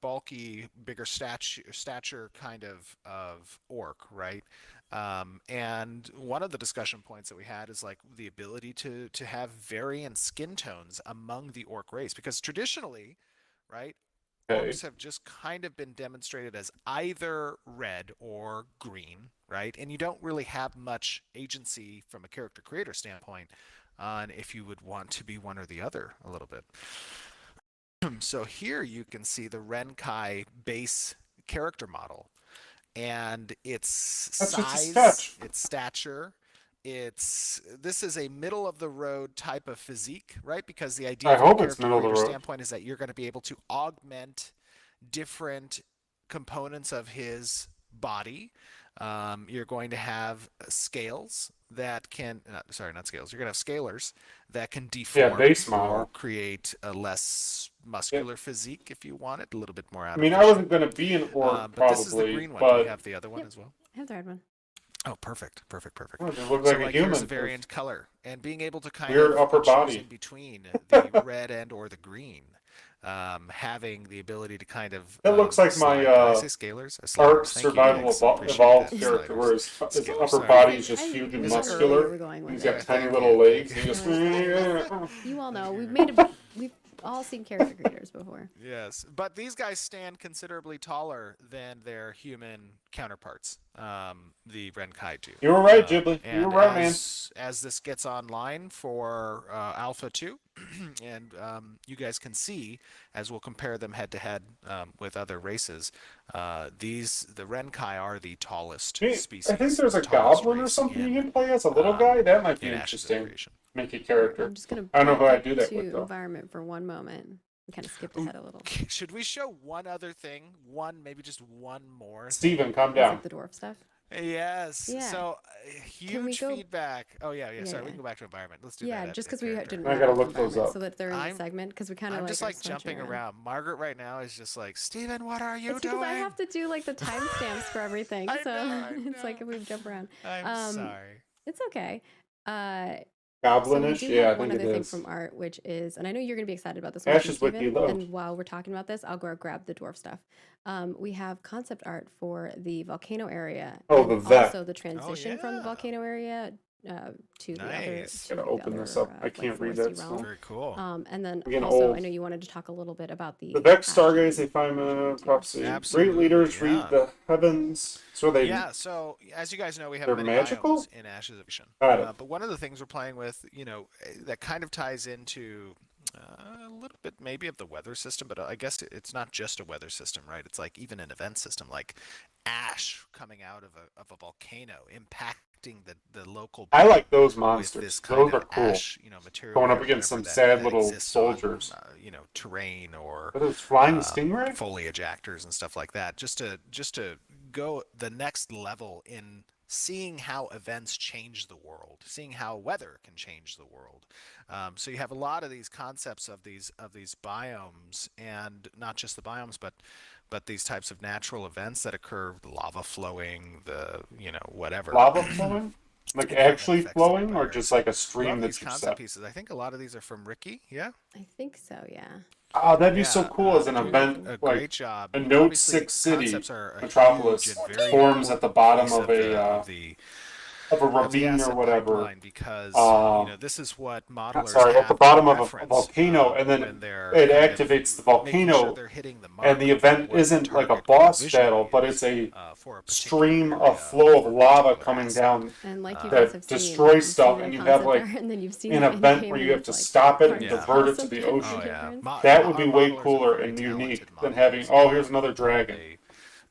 bulky, bigger stature kind of orc, right? And one of the discussion points that we had is like the ability to have variant skin tones among the orc race, because traditionally, right, Okay. orcs have just kind of been demonstrated as either red or green, right? And you don't really have much agency from a character creator standpoint on if you would want to be one or the other a little bit. So here you can see the Renkai base character model, and its That's just a size, sketch. its stature. This is a middle of the road type of physique, right? Because the idea I from a hope it's character middle of the creator road. standpoint is that you're going to be able to augment different components of his body. You're going to have scales that can, not scales, you're going to have scalers that can deform base or model. create a less muscular physique if you want it, a little bit more out I mean, of I the wasn't going to be an orc, but this is the probably, green one. Do but you have the other one Yep. as well? I have the red one. Oh, perfect. oh, it looks So like a like human. here's a variant color, and being able to kind Weird of upper choose body. in between the red and or the green, having the ability to kind of It looks like slide. my, Did I say scalers? Ark Sliders. Thank you, Survival Yanks. Appreciate Evolved that. character, where his Scalers, upper sorry. body is just I huge and knew earlier muscular. we were going with He's it. got tiny Thank little you, legs. thank And he you. just, You all know Thank we've you. made a we've all seen character creators before. Yes, but these guys stand considerably taller than their human counterparts. The Renkai do. You were right, Ghibli. You were And right, man. as this gets online for Alpha 2, and you guys can see, as we'll compare them head to head with other races, the Renkai are the tallest Hey, species. I think there's the a tallest goblin or race something you in, can play as a little guy. That might be in Ashes of interesting. Creation. Make a All right, character. I'm just gonna I don't know back who I'd up do that to with, though. environment for one moment. We kind of skipped ahead a little. Should we show one other thing? Maybe just one more Steven, thing? calm It's like down. the dwarf stuff. Yes. Yeah. So Can we huge go- feedback. Oh yeah. Yeah, Sorry, we yeah. can go back to environment. Let's do Yeah, that. just after because we character. didn't I wrap gotta up look those environment, up. so that they're in the I'm- segment because we kind of I'm like just are like switching jumping around. Margaret right now is just like, Steven, what are you It's doing? because I have to do like the timestamps for everything, I so know, it's like if we jump around. I'm sorry. It's okay. So we Goblinish? do Yeah, I have one think other it thing is. from Art, which is, and I know you're going to be excited about this one, Ash too, is what you Steven. love. And while we're talking about this, I'll go grab the dwarf stuff. We have concept art for the volcano area, Oh, and the vet. also the transition from the yeah. volcano area to the other. Nice. To Gotta the open other, this up. I like, can't read foresty that stuff. realm. Very cool. And then I'm getting also, old. I know you wanted to talk a little bit about the The Vex Ashen Stargaze, they find version, too. prophecy. Absolutely, Great leaders read yeah. the heavens. So they Yeah, so as you guys know, we have They're many magical? biomes in Ashes of Creation. Got it. But one of the things we're playing with, that kind of ties into a little bit maybe of the weather system, but I guess it's not just a weather system, right? It's like even an event system, like ash coming out of a volcano, impacting the local. I like those with monsters. this kind Those of are cool. ash, material Going up or against whatever some sad that little exists on, soldiers. terrain or Are those flying stingray? foliage actors and stuff like that, just to go the next level in seeing how events change the world, seeing how weather can change the world. So you have a lot of these concepts of these biomes, and not just the biomes, but these types of natural events that occur, the lava flowing, the whatever. Lava flowing? Like actually affects the flowing, or environment. just like a Love stream these that you concept set? pieces. I think a lot of these are from Ricky. Yeah. I think so, yeah. Oh, that'd be so Yeah, cool as an doing event, a like great job. a Note Obviously, 6 city, concepts are a Metropolis, huge and very forms at the important bottom piece of a of a of the ravine or asset whatever. pipeline, because This is what modelers Sorry, have at the bottom to of a reference, volcano, and then when they're it kind of activates the making sure volcano, they're hitting the mark and the of event what isn't like a target boss visually battle, but is, it's a for a particular stream area of flow of or a lava particular coming asset. down And like you that guys have seen, destroys you've stuff, seen and the you have, concept like, art, and then you've seen an the event in-game, where you and have it's to like stop it hard and to Yeah. tell divert it to the sometimes ocean. the Oh yeah, difference. That would be our way modelers are cooler very and unique talented than having, modelers. oh, here's another dragon.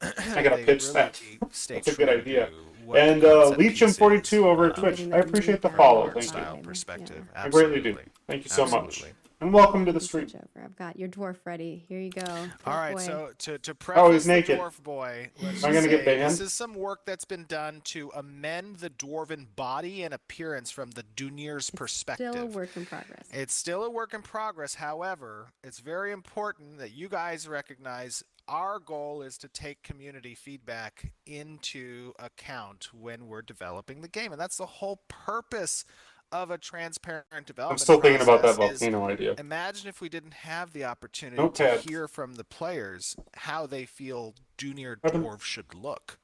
I gotta They pitch really that. stay That's a good true idea. to what the And concept Leechum42 piece is, over at And Twitch. getting I that appreciate the unique follow. art Thank you. style vibe, perspective. yeah. I greatly do. Absolutely. Thank you so much. Absolutely. And welcome to the Switch stream. over. I've got your dwarf ready. Here you go. All Dwarf right, boy. so to Oh, preface he's the naked. dwarf boy, let's Am I just gonna get say banned? this is some work that's been done to amend the dwarven body and appearance from the Dunir's perspective. Still a work in progress. It's still a work in progress. However, it's very important that you guys recognize our goal is to take community feedback into account when we're developing the game. And that's the whole purpose of a transparent I'm development still thinking about that process is volcano idea. imagine if we didn't have the opportunity Notepad. to hear from the players how they feel Dunir Evan. dwarves should look.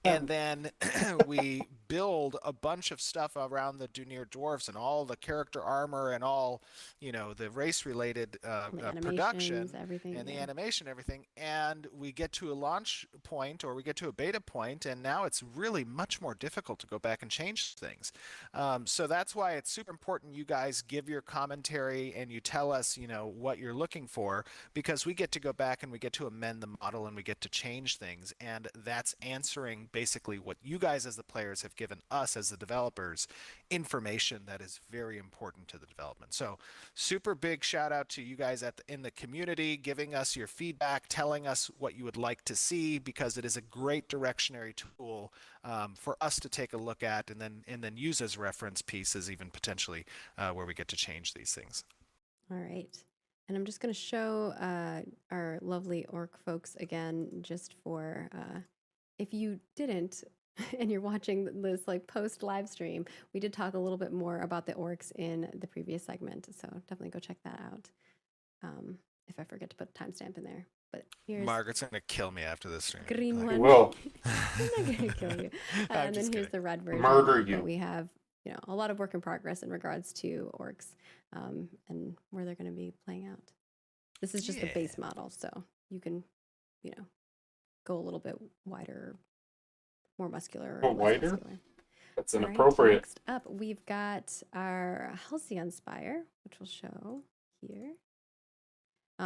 And then we build a bunch of stuff around the Dunir dwarves and all the character armor and all, the race-related The production animations, everything. and the yeah. animation, everything. And we get to a launch point or we get to a beta point, and now it's really much more difficult to go back and change things. So that's why it's super important you guys give your commentary and you tell us, what you're looking for, because we get to go back and we get to amend the model and we get to change things. And that's answering basically what you guys as the players have given us as the developers, information that is very important to the development. So super big shout out to you guys in the community, giving us your feedback, telling us what you would like to see, because it is a great directionary tool for us to take a look at and then use as reference pieces, even potentially where we get to change these things. All right. And I'm just going to show our lovely orc folks again, just for if you didn't and you're watching this like post live stream, we did talk a little bit more about the orcs in the previous segment. So definitely go check that out. If I forget to put a timestamp in there. But here's Margaret's going to kill me after this stream. green He one. will. I'm not going to kill you. I'm And then just here's kidding. the red version. Murder you. But we have, a lot of work in progress in regards to orcs and where they're going to be playing out. This is just the Yeah. base model, so you can, you know, go a little bit wider, more muscular, or Go less wider? muscular. That's All right, inappropriate. next up, we've got our Halcyon Spire, which we'll show here.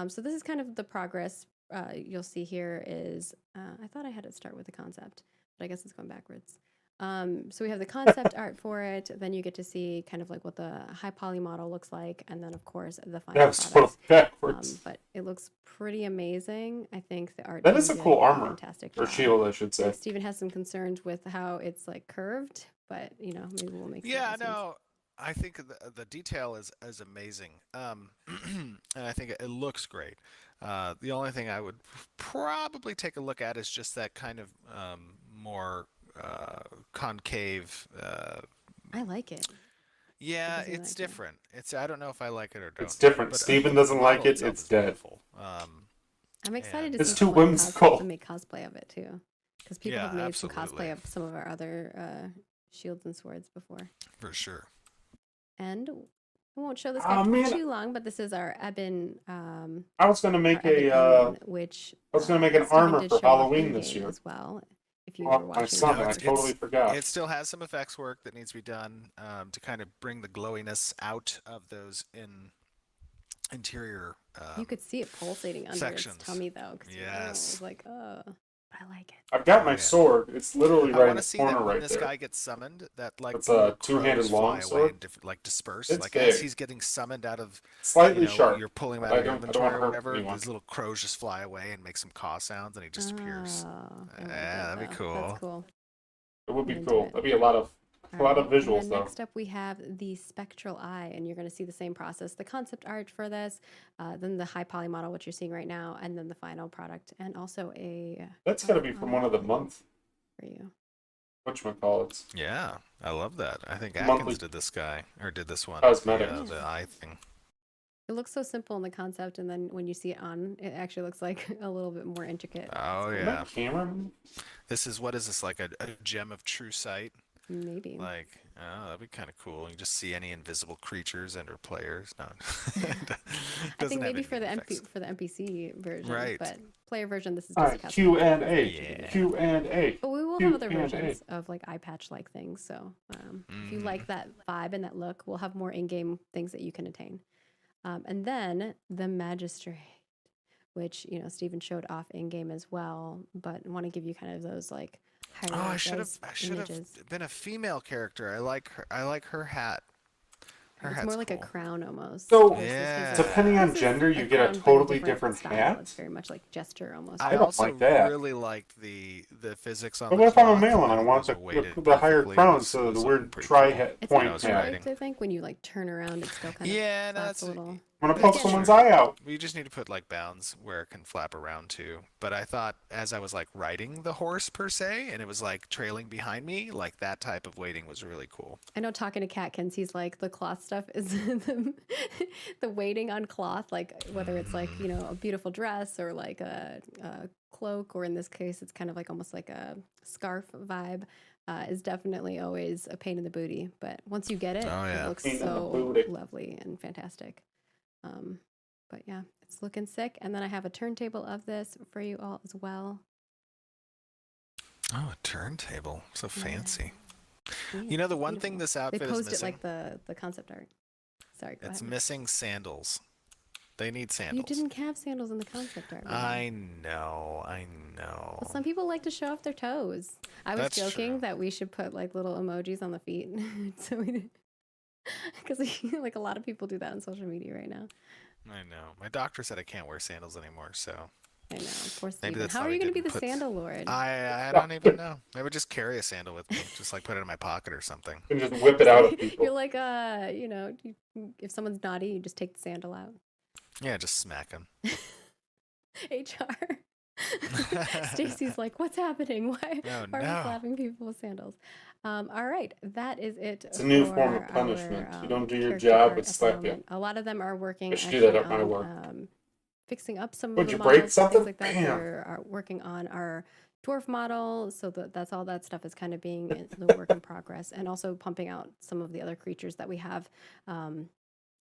So this is kind of the progress. You'll see here is, I thought I had it start with the concept, but I guess it's going backwards. So we have the concept art for it. Then you get to see kind of like what the high poly model looks like, and then of course the final That was sort product. of backwards. But it looks pretty amazing. I think the art That team is a did cool armor. fantastic Or job. shield, I should say. Steven has some concerns with how it's like curved, but maybe we'll make some Yeah, adjustments. no, I think the detail is amazing, and I think it looks great. The only thing I would probably take a look at is just that kind of more concave. I like it. Yeah, doesn't it's like it. different. I don't know if I like it or don't. It's different. But Steven the doesn't like model it, itself it's is dead. beautiful. I'm excited and- to It's see too people whimsical. make cosplay of it too, because people Yeah, have made absolutely. some cosplay of some of our other shields and swords before. For sure. And I won't show this Aw, guy for man. too long, but this is our Ebon. I was gonna make our Ebon Onion, which I was gonna make an Steven armor did for show off Halloween this in-game year. as well. If you Oh, were my watching, son, the I it's- totally forgot. It still has some effects work that needs to be done to kind of bring the glowiness out of those interior. you could see it pulsating under sections. its tummy though. 'Cause it Yes. was like, I like it. I've got Oh, my yeah. sword. It's literally I right in want the to see corner that when right this there. guy gets summoned, that like It's the a little two-handed crows fly away longsword. and like disperse. It's Like as big. he's getting summoned out of Slightly sharp. you're pulling him but out I of your don't inventory wanna or hurt whatever. anyone. These little crows just fly away and make some caw sounds, and he disappears. Oh, I like Yeah, it, that'd be though. That's cool. cool. It would be I'm into cool. it. That'd be a lot of Alright, visuals, and though. then next up we have the spectral eye, and you're going to see the same process: the concept art for this, then the high poly model, which you're seeing right now, and then the final product, and also a That's gotta be from one of the month for you. whatchamacallits. Yeah, I love that. I think Monthly- Atkins did this guy or did this one. Cosmetic. The eye thing. It looks so simple in the concept, and then when you see it on, it actually looks like a little bit more intricate. Oh Is yeah. that camera? This is what is this like a gem of true sight? Maybe. Like, oh, that'd be kind of cool. You just see any invisible creatures and or players. No, I think maybe for the NPC version, Right. but player version, this is All just a right, custom. Q and A. Yeah. Q and A. But we will Q have other and A. versions of like eye patch like things. So if you like that vibe and that look, we'll have more in-game things that you can attain. And then the Magistrate, which Stephen showed off in-game as well, but I want to give you kind of those like Oh, higher I should have images. been a female character. I like her hat. Her It's hat's more like a cool. crown almost. So, versus his, Yeah. Depending on his is gender, you get a crown, but totally different style. hat. It's very much like gesture almost. I I don't also like that. really liked the physics on But the what if I'm a cloth, male and I it want was the weighted higher perfectly. crown It was- instead of it the was weird pretty tri cool. hat It's point not hat. hat? perfect, I think. When you like turn around, it still kind of Yeah, no, flaps that's a little. I'm gonna But poke again, someone's eye out. You just need to put like bounds where it can flap around too. But I thought as I was like riding the horse per se, and it was like trailing behind me, like that type of weighting was really cool. I know talking to Catkins, he's like the cloth stuff is the weighting on cloth, like whether it's like a beautiful dress or like a cloak, or in this case, it's kind of like almost like a scarf vibe. Is definitely always a pain in the booty, but once you get it, Oh, yeah. it looks Pain in the so booty. lovely and fantastic. But yeah, it's looking sick. And then I have a turntable of this for you all as well. Oh, a turntable, so Yeah. fancy. Yeah, You know, the it's one thing beautiful. this They outfit is posed it missing, like the concept art. Sorry, go it's ahead. missing sandals. They need You sandals. didn't have sandals in the concept art. man. I know. Well, some people like to show off their toes. I was That's joking true. that we should put like little emojis on the feet, so we, because like a lot of people do that on social media right now. I know. My doctor said I can't wear sandals anymore, so I know, poor maybe Steven. that's How why are we you going to be didn't the put- sandal lord? I don't even know. Maybe just carry a sandal with me, just like put it in my pocket or something. And just whip it out of You're people. like if someone's naughty, you just take the sandal out. Yeah, just smack them. HR. Stacy's like, what's happening? Why Oh, are we no. slapping people with sandals? All right, that is it. It's a new for form of our, punishment. You don't do your character job, art we at the slap you. moment. A lot of them are working I should do that actually at my on, work. fixing up some Would of you the break models and something? things like that. Bam. They're working on our dwarf model, so that's all that stuff is kind of being in the work in progress, and also pumping out some of the other creatures that we have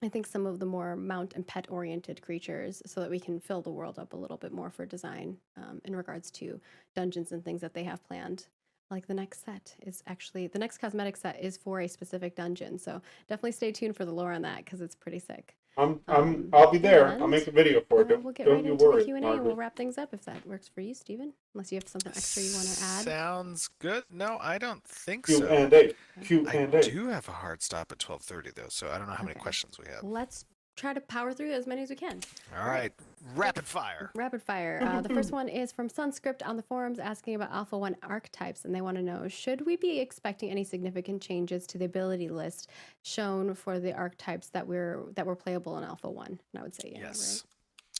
I think some of the more mount and pet oriented creatures so that we can fill the world up a little bit more for design in regards to dungeons and things that they have planned. Like the next set is actually the next cosmetic set is for a specific dungeon. So definitely stay tuned for the lore on that because it's pretty sick. I'll be there. I'll And make a video for it. we'll get Don't right you into the worry, Q&A and Margaret. we'll wrap things up if that works for you, Stephen. Unless you have something extra you want to add. Sounds good. No, I don't think Q so. and A. Q I and A. do have a hard stop at 12:30 though, so I don't know how many Okay. questions we have. Let's try to power through as many as we can. All right, rapid fire. Rapid fire. The first one is from Sunscript on the forums asking about Alpha 1 archetypes, and they want to know, should we be expecting any significant changes to the ability list shown for the archetypes that were playable in Alpha 1? And I would say Yes.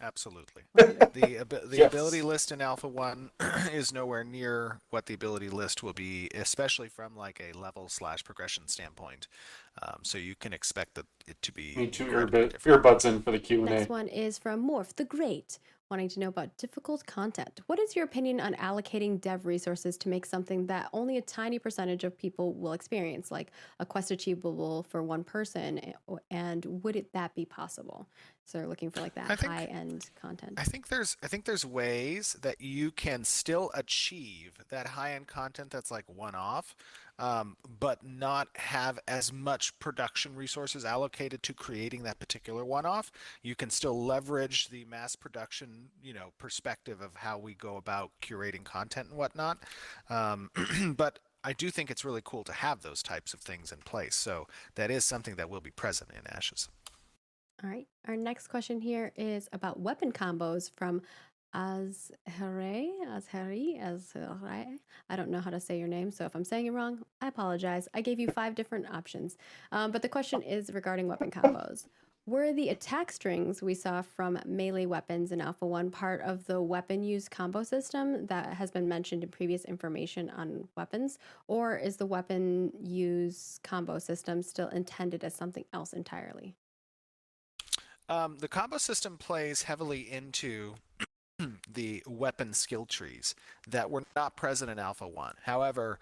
Absolutely. right? The Yes. ability list in Alpha 1 is nowhere near what the ability list will be, especially from like a level/progression standpoint. So you can expect that it to be Me too. incredibly different. Earbuds in for the Q and Next A. one is from Morph the Great, wanting to know about difficult content. What is your opinion on allocating dev resources to make something that only a tiny percentage of people will experience, like a quest achievable for one person? And would that be possible? So they're looking for like that high-end content. I think there's ways that you can still achieve that high-end content that's like one-off, but not have as much production resources allocated to creating that particular one-off. You can still leverage the mass production, perspective of how we go about curating content and whatnot. But I do think it's really cool to have those types of things in place. So that is something that will be present in Ashes. All right. Our next question here is about weapon combos from Azhari. I don't know how to say your name, so if I'm saying it wrong, I apologize. I gave you 5 different options. But the question is regarding weapon combos. Were the attack strings we saw from melee weapons in Alpha 1 part of the weapon use combo system that has been mentioned in previous information on weapons? Or is the weapon use combo system still intended as something else entirely? The combo system plays heavily into the weapon skill trees that were not present in Alpha 1. However,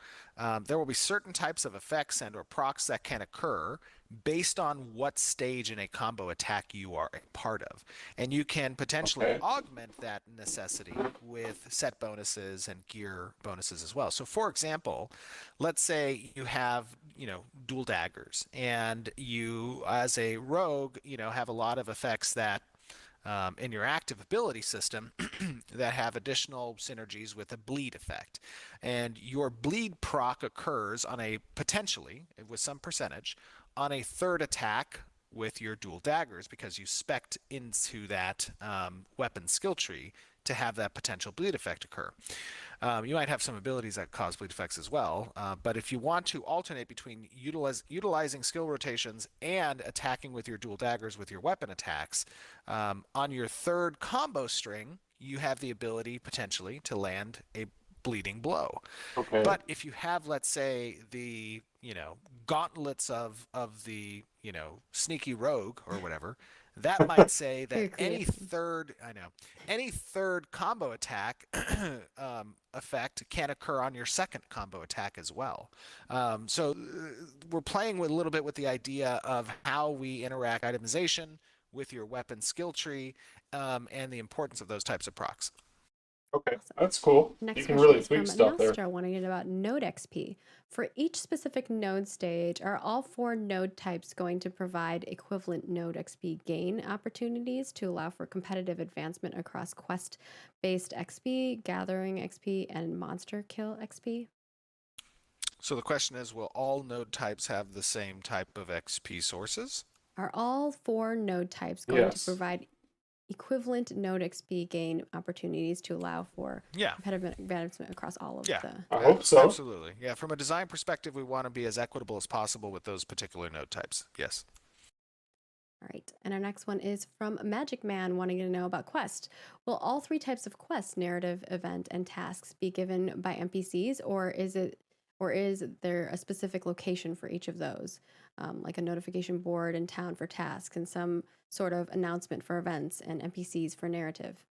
there will be certain types of effects and or procs that can occur based on what stage in a combo attack you are a part of. And you can potentially augment that necessity with set bonuses and gear bonuses as well. So for example, let's say you have, dual daggers and you as a rogue, have a lot of effects that in your active ability system that have additional synergies with a bleed effect. And your bleed proc occurs on a potentially, with some percentage, on a third attack with your dual daggers because you spec'd into that weapon skill tree to have that potential bleed effect occur. You might have some abilities that cause bleed effects as well, but if you want to alternate between utilizing skill rotations and attacking with your dual daggers with your weapon attacks, on your third combo string, you have the ability potentially to land a bleeding blow. Okay. But if you have, let's say, the gauntlets of the sneaky rogue or whatever, that might say that any third combo attack effect can occur on your second combo attack as well. So we're playing with a little bit with the idea of how we interact itemization with your weapon skill tree and the importance of those types of procs. Okay, that's cool. Next you can question really is tweak from stuff there. Nostra wanting to know about node XP. For each specific node stage, are all 4 node types going to provide equivalent node XP gain opportunities to allow for competitive advancement across quest-based XP, gathering XP, and monster kill XP? So the question is, will all node types have the same type of XP sources? Are all 4 node types going to provide equivalent node XP gain opportunities to allow for competitive advancement across all of the... I hope so. Absolutely. Yeah, from a design perspective, we want to be as equitable as possible with those particular node types. Yes. All right. And our next one is from Magic Man wanting to know about quest. Will all 3 types of quest, narrative, event, and tasks be given by NPCs, or is there a specific location for each of those? Like a notification board in town for tasks and some sort of announcement for events and NPCs for narrative?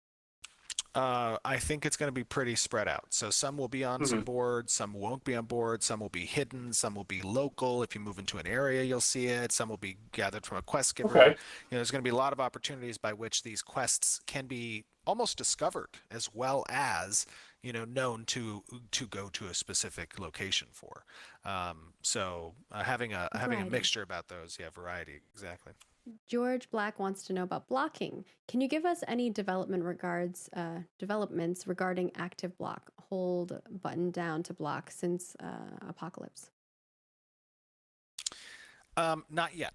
I think it's going to be pretty spread out. So some will be on some Hmm. boards, some won't be on board, some will be hidden, some will be local. If you move into an area, you'll see it. Some will be gathered from a quest giver. Okay. There's going to be a lot of opportunities by which these quests can be almost discovered as well as known to go to a specific location for. So having a Variety. mixture about those, yeah, variety, exactly. George Black wants to know about blocking. Can you give us any developments regarding active block, hold button down to block since Apocalypse? Not yet.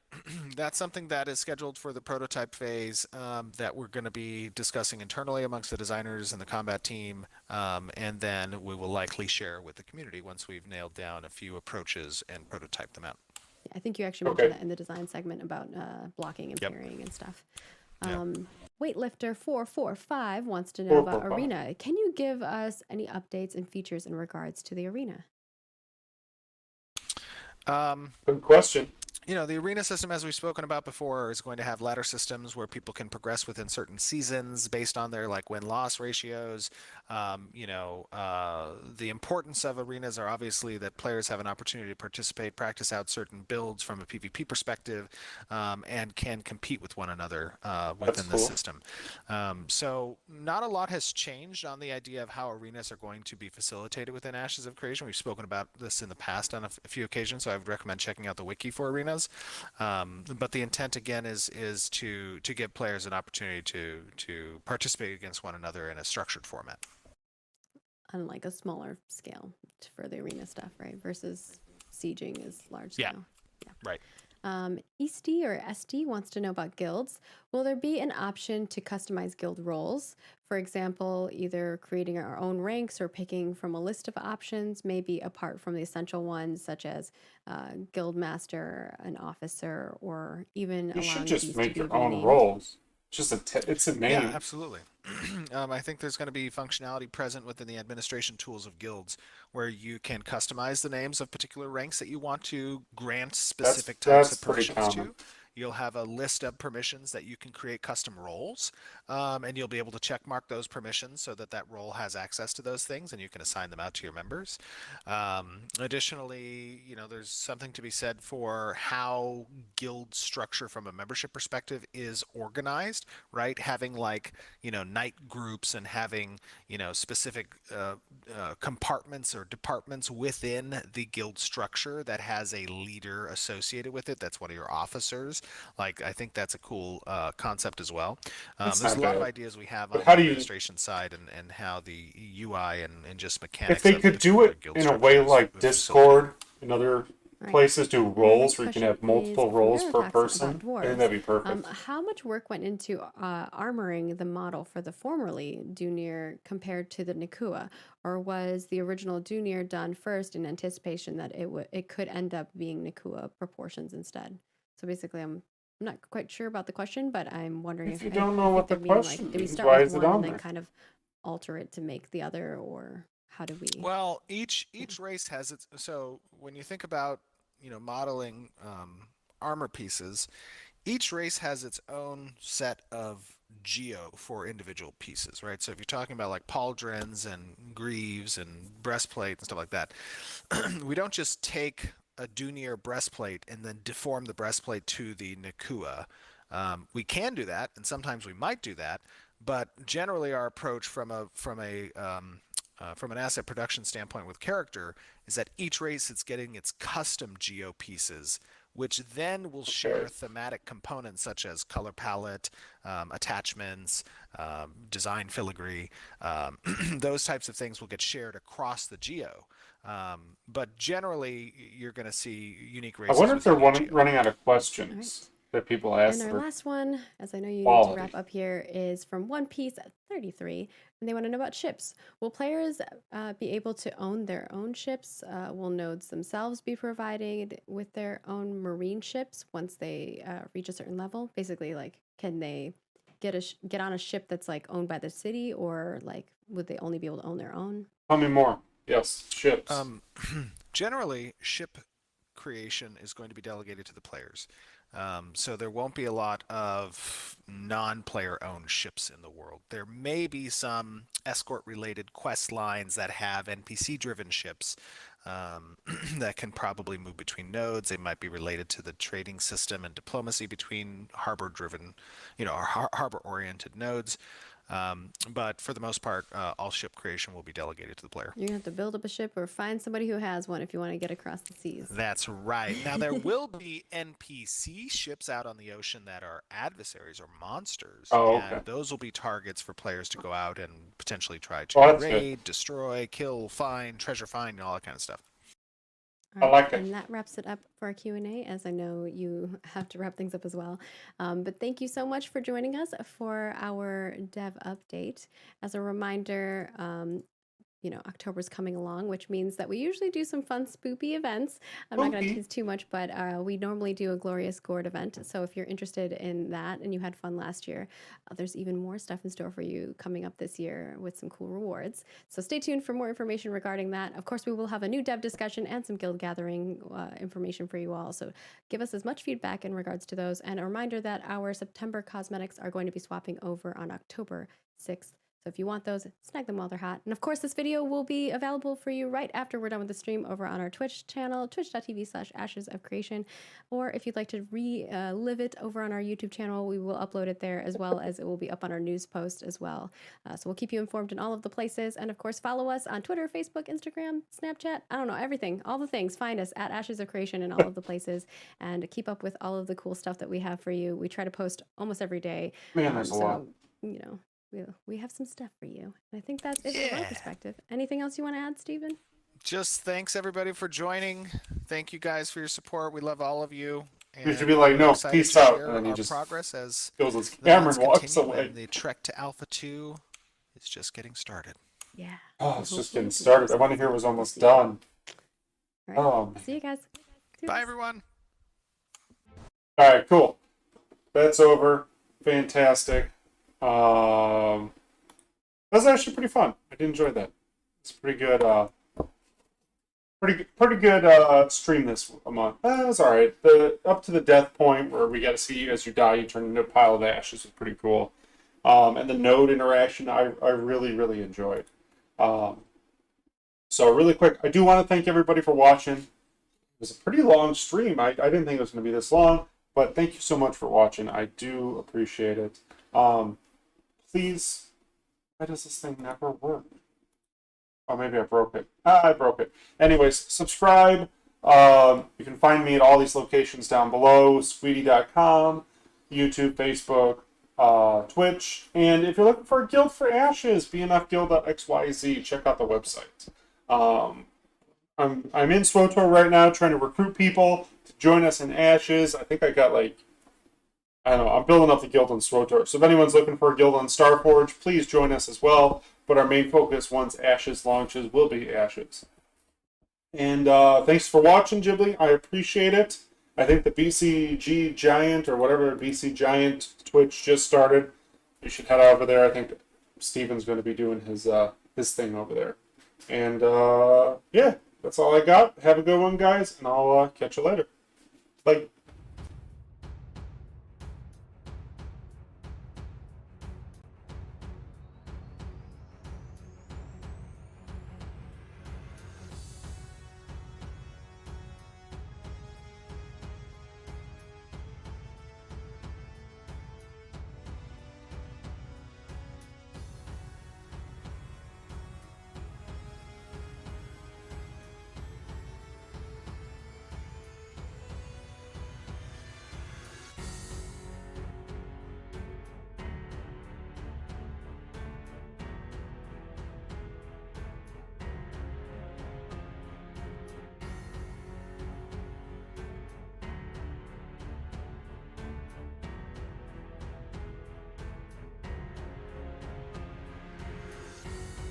That's something that is scheduled for the prototype phase that we're going to be discussing internally amongst the designers and the combat team, and then we will likely share with the community once we've nailed down a few approaches and prototype them out. I think you actually mentioned Okay. that in the design segment about blocking and Yep. parrying and stuff. Yep. Weightlifter 445 wants to know Four, about four, five. Arena. Can you give us any updates and features in regards to the Arena? Good question. The arena system, as we've spoken about before, is going to have ladder systems where people can progress within certain seasons based on their like win-loss ratios. The importance of arenas are obviously that players have an opportunity to participate, practice out certain builds from a PvP perspective, and can compete with one another That's within the cool. system. So not a lot has changed on the idea of how arenas are going to be facilitated within Ashes of Creation. We've spoken about this in the past on a few occasions, so I would recommend checking out the wiki for arenas. But the intent again is to give players an opportunity to participate against one another in a structured format. On like a smaller scale for the Arena stuff, right? Versus sieging is large Yeah. scale. Right. Easty or SD wants to know about guilds. Will there be an option to customize guild roles? For example, either creating our own ranks or picking from a list of options, maybe apart from the essential ones such as guild master, an officer, or even You should allowing just these to make be your own renamed. roles. It's just it's a Yeah, name. absolutely. I think there's going to be functionality present within the administration tools of guilds where you can customize the names of particular ranks that you want to grant That's specific types that's of pretty permissions common. to. You'll have a list of permissions that you can create custom roles, and you'll be able to check mark those permissions so that that role has access to those things, and you can assign them out to your members. Additionally, there's something to be said for how guild structure from a membership perspective is organized, right? Having like night groups and having specific compartments or departments within the guild structure that has a leader associated with it. That's one of your officers. Like I think that's a cool concept as well. That's There's not a lot of bad. ideas we have But on how the do you, administration side and how the UI and just if mechanics they of the could do particular it guild in a way structure is like facilitated. Discord and other All right. places do And the roles next where you can question have is multiple from roles per Neurotoxin about person, I think dwarves. that'd be perfect. How much work went into armoring the model for the formerly Dunir compared to the Nakua? Or was the original Dunir done first in anticipation that it could end up being Nakua proportions instead? So basically, I'm not quite sure about the question, but I'm wondering If you if don't you know think what the they're meaning like, question did we means, start why with is it one and on then there? kind of alter it to make the other, or how do we? Well, each race has its. So when you think about modeling armor pieces, each race has its own set of geo for individual pieces, right? So if you're talking about like pauldrons and greaves and breastplate and stuff like that, we don't just take a Dunir breastplate and then deform the breastplate to the Nakua. We can do that, and sometimes we might do that, but generally our approach from an asset production standpoint with character is that each race is getting its custom geo pieces, which then will share Okay. thematic components such as color palette, attachments, design filigree. Those types of things will get shared across the geo. But generally, you're going to see unique I races wonder if with they're unique geo. running out of All right. questions that people And ask our that are last one, as I know you need to wrap quality. up here, is from One Piece at 33, and they want to know about ships. Will players be able to own their own ships? Will nodes themselves be provided with their own marine ships once they reach a certain level? Basically, like, can they get on a ship that's like owned by the city, or like would they only be able to own their own? Tell me more. Yes, ships. Um, Generally, ship creation is going to be delegated to the players. So there won't be a lot of non-player owned ships in the world. There may be some escort-related quest lines that have NPC-driven ships that can probably move between nodes. They might be related to the trading system and diplomacy between harbor-driven, or harbor-oriented nodes. But for the most part, all ship creation will be delegated to the player. You're gonna have to build up a ship or find somebody who has one if you want to get across the seas. That's right. Now, there will be NPC ships out on the ocean that are adversaries or monsters. Oh, and okay. those will be targets for players to go out and potentially try Oh, to that's good. raid, destroy, kill, find, treasure find, and all that kind of stuff. I like it. And that wraps it up for our Q&A, as I know you have to wrap things up as well. But thank you so much for joining us for our dev update. As a reminder, October's coming along, which means that we usually do some fun spoopy events. I'm not going to Spoopy. tease too much, but we normally do a Glorious Gourd event. So if you're interested in that and you had fun last year, there's even more stuff in store for you coming up this year with some cool rewards. So stay tuned for more information regarding that. Of course, we will have a new dev discussion and some guild gathering information for you all. So give us as much feedback in regards to those. And a reminder that our September cosmetics are going to be swapping over on October 6th. So if you want those, snag them while they're hot. And of course, this video will be available for you right after we're done with the stream over on our Twitch channel, twitch.tv/Ashes of Creation. Or if you'd like to relive it over on our YouTube channel, we will upload it there, as well as it will be up on our news post as well. So we'll keep you informed in all of the places. And of course, follow us on Twitter, Facebook, Instagram, Snapchat, I don't know, everything, all the things. Find us at Ashes of Creation in all of the places and keep up with all of the cool stuff that we have for you. We try to post almost every day. Man, there's a lot. We have some stuff for you. And I think that's it from my perspective. Anything else you want to add, Stephen? Just thanks everybody for joining. Thank you guys for your support. We love all of you. You should be like, no, peace out. And then he our just progress as goes his the camera months and walks continue, away. and the trek to Alpha 2 is just getting started. Yeah. Oh, it's just getting started. I want to hear it was almost done. All right. Oh, See you guys. Bye, everyone. all right, cool. That's over. Fantastic. That was actually pretty fun. I did enjoy that. It's pretty good. Pretty good stream this month. That was all right. The up to the death point where we got to see as you die, you turn into a pile of ashes was pretty cool. And the node interaction, I really enjoyed. So really quick, I do want to thank everybody for watching. It was a pretty long stream. I didn't think it was going to be this long, but thank you so much for watching. I do appreciate it. Please, why does this thing never work? Oh, maybe I broke it. I broke it. Anyways, subscribe. You can find me at all these locations down below, squeetee.com, YouTube, Facebook, Twitch. And if you're looking for a guild for Ashes, bnfguild.xyz, check out the website. I'm in SWOTOR right now trying to recruit people to join us in Ashes. I think I got I don't know, I'm building up the guild on SWOTOR. So if anyone's looking for a guild on Starforge, please join us as well. But our main focus, once Ashes launches, will be Ashes. And thanks for watching, Ghibli. I appreciate it. I think the BCG Giant, or whatever, BC Giant Twitch just started. You should head over there. I think Steven's going to be doing his thing over there. And yeah, that's all I got. Have a good one, guys, and I'll catch you later. Bye.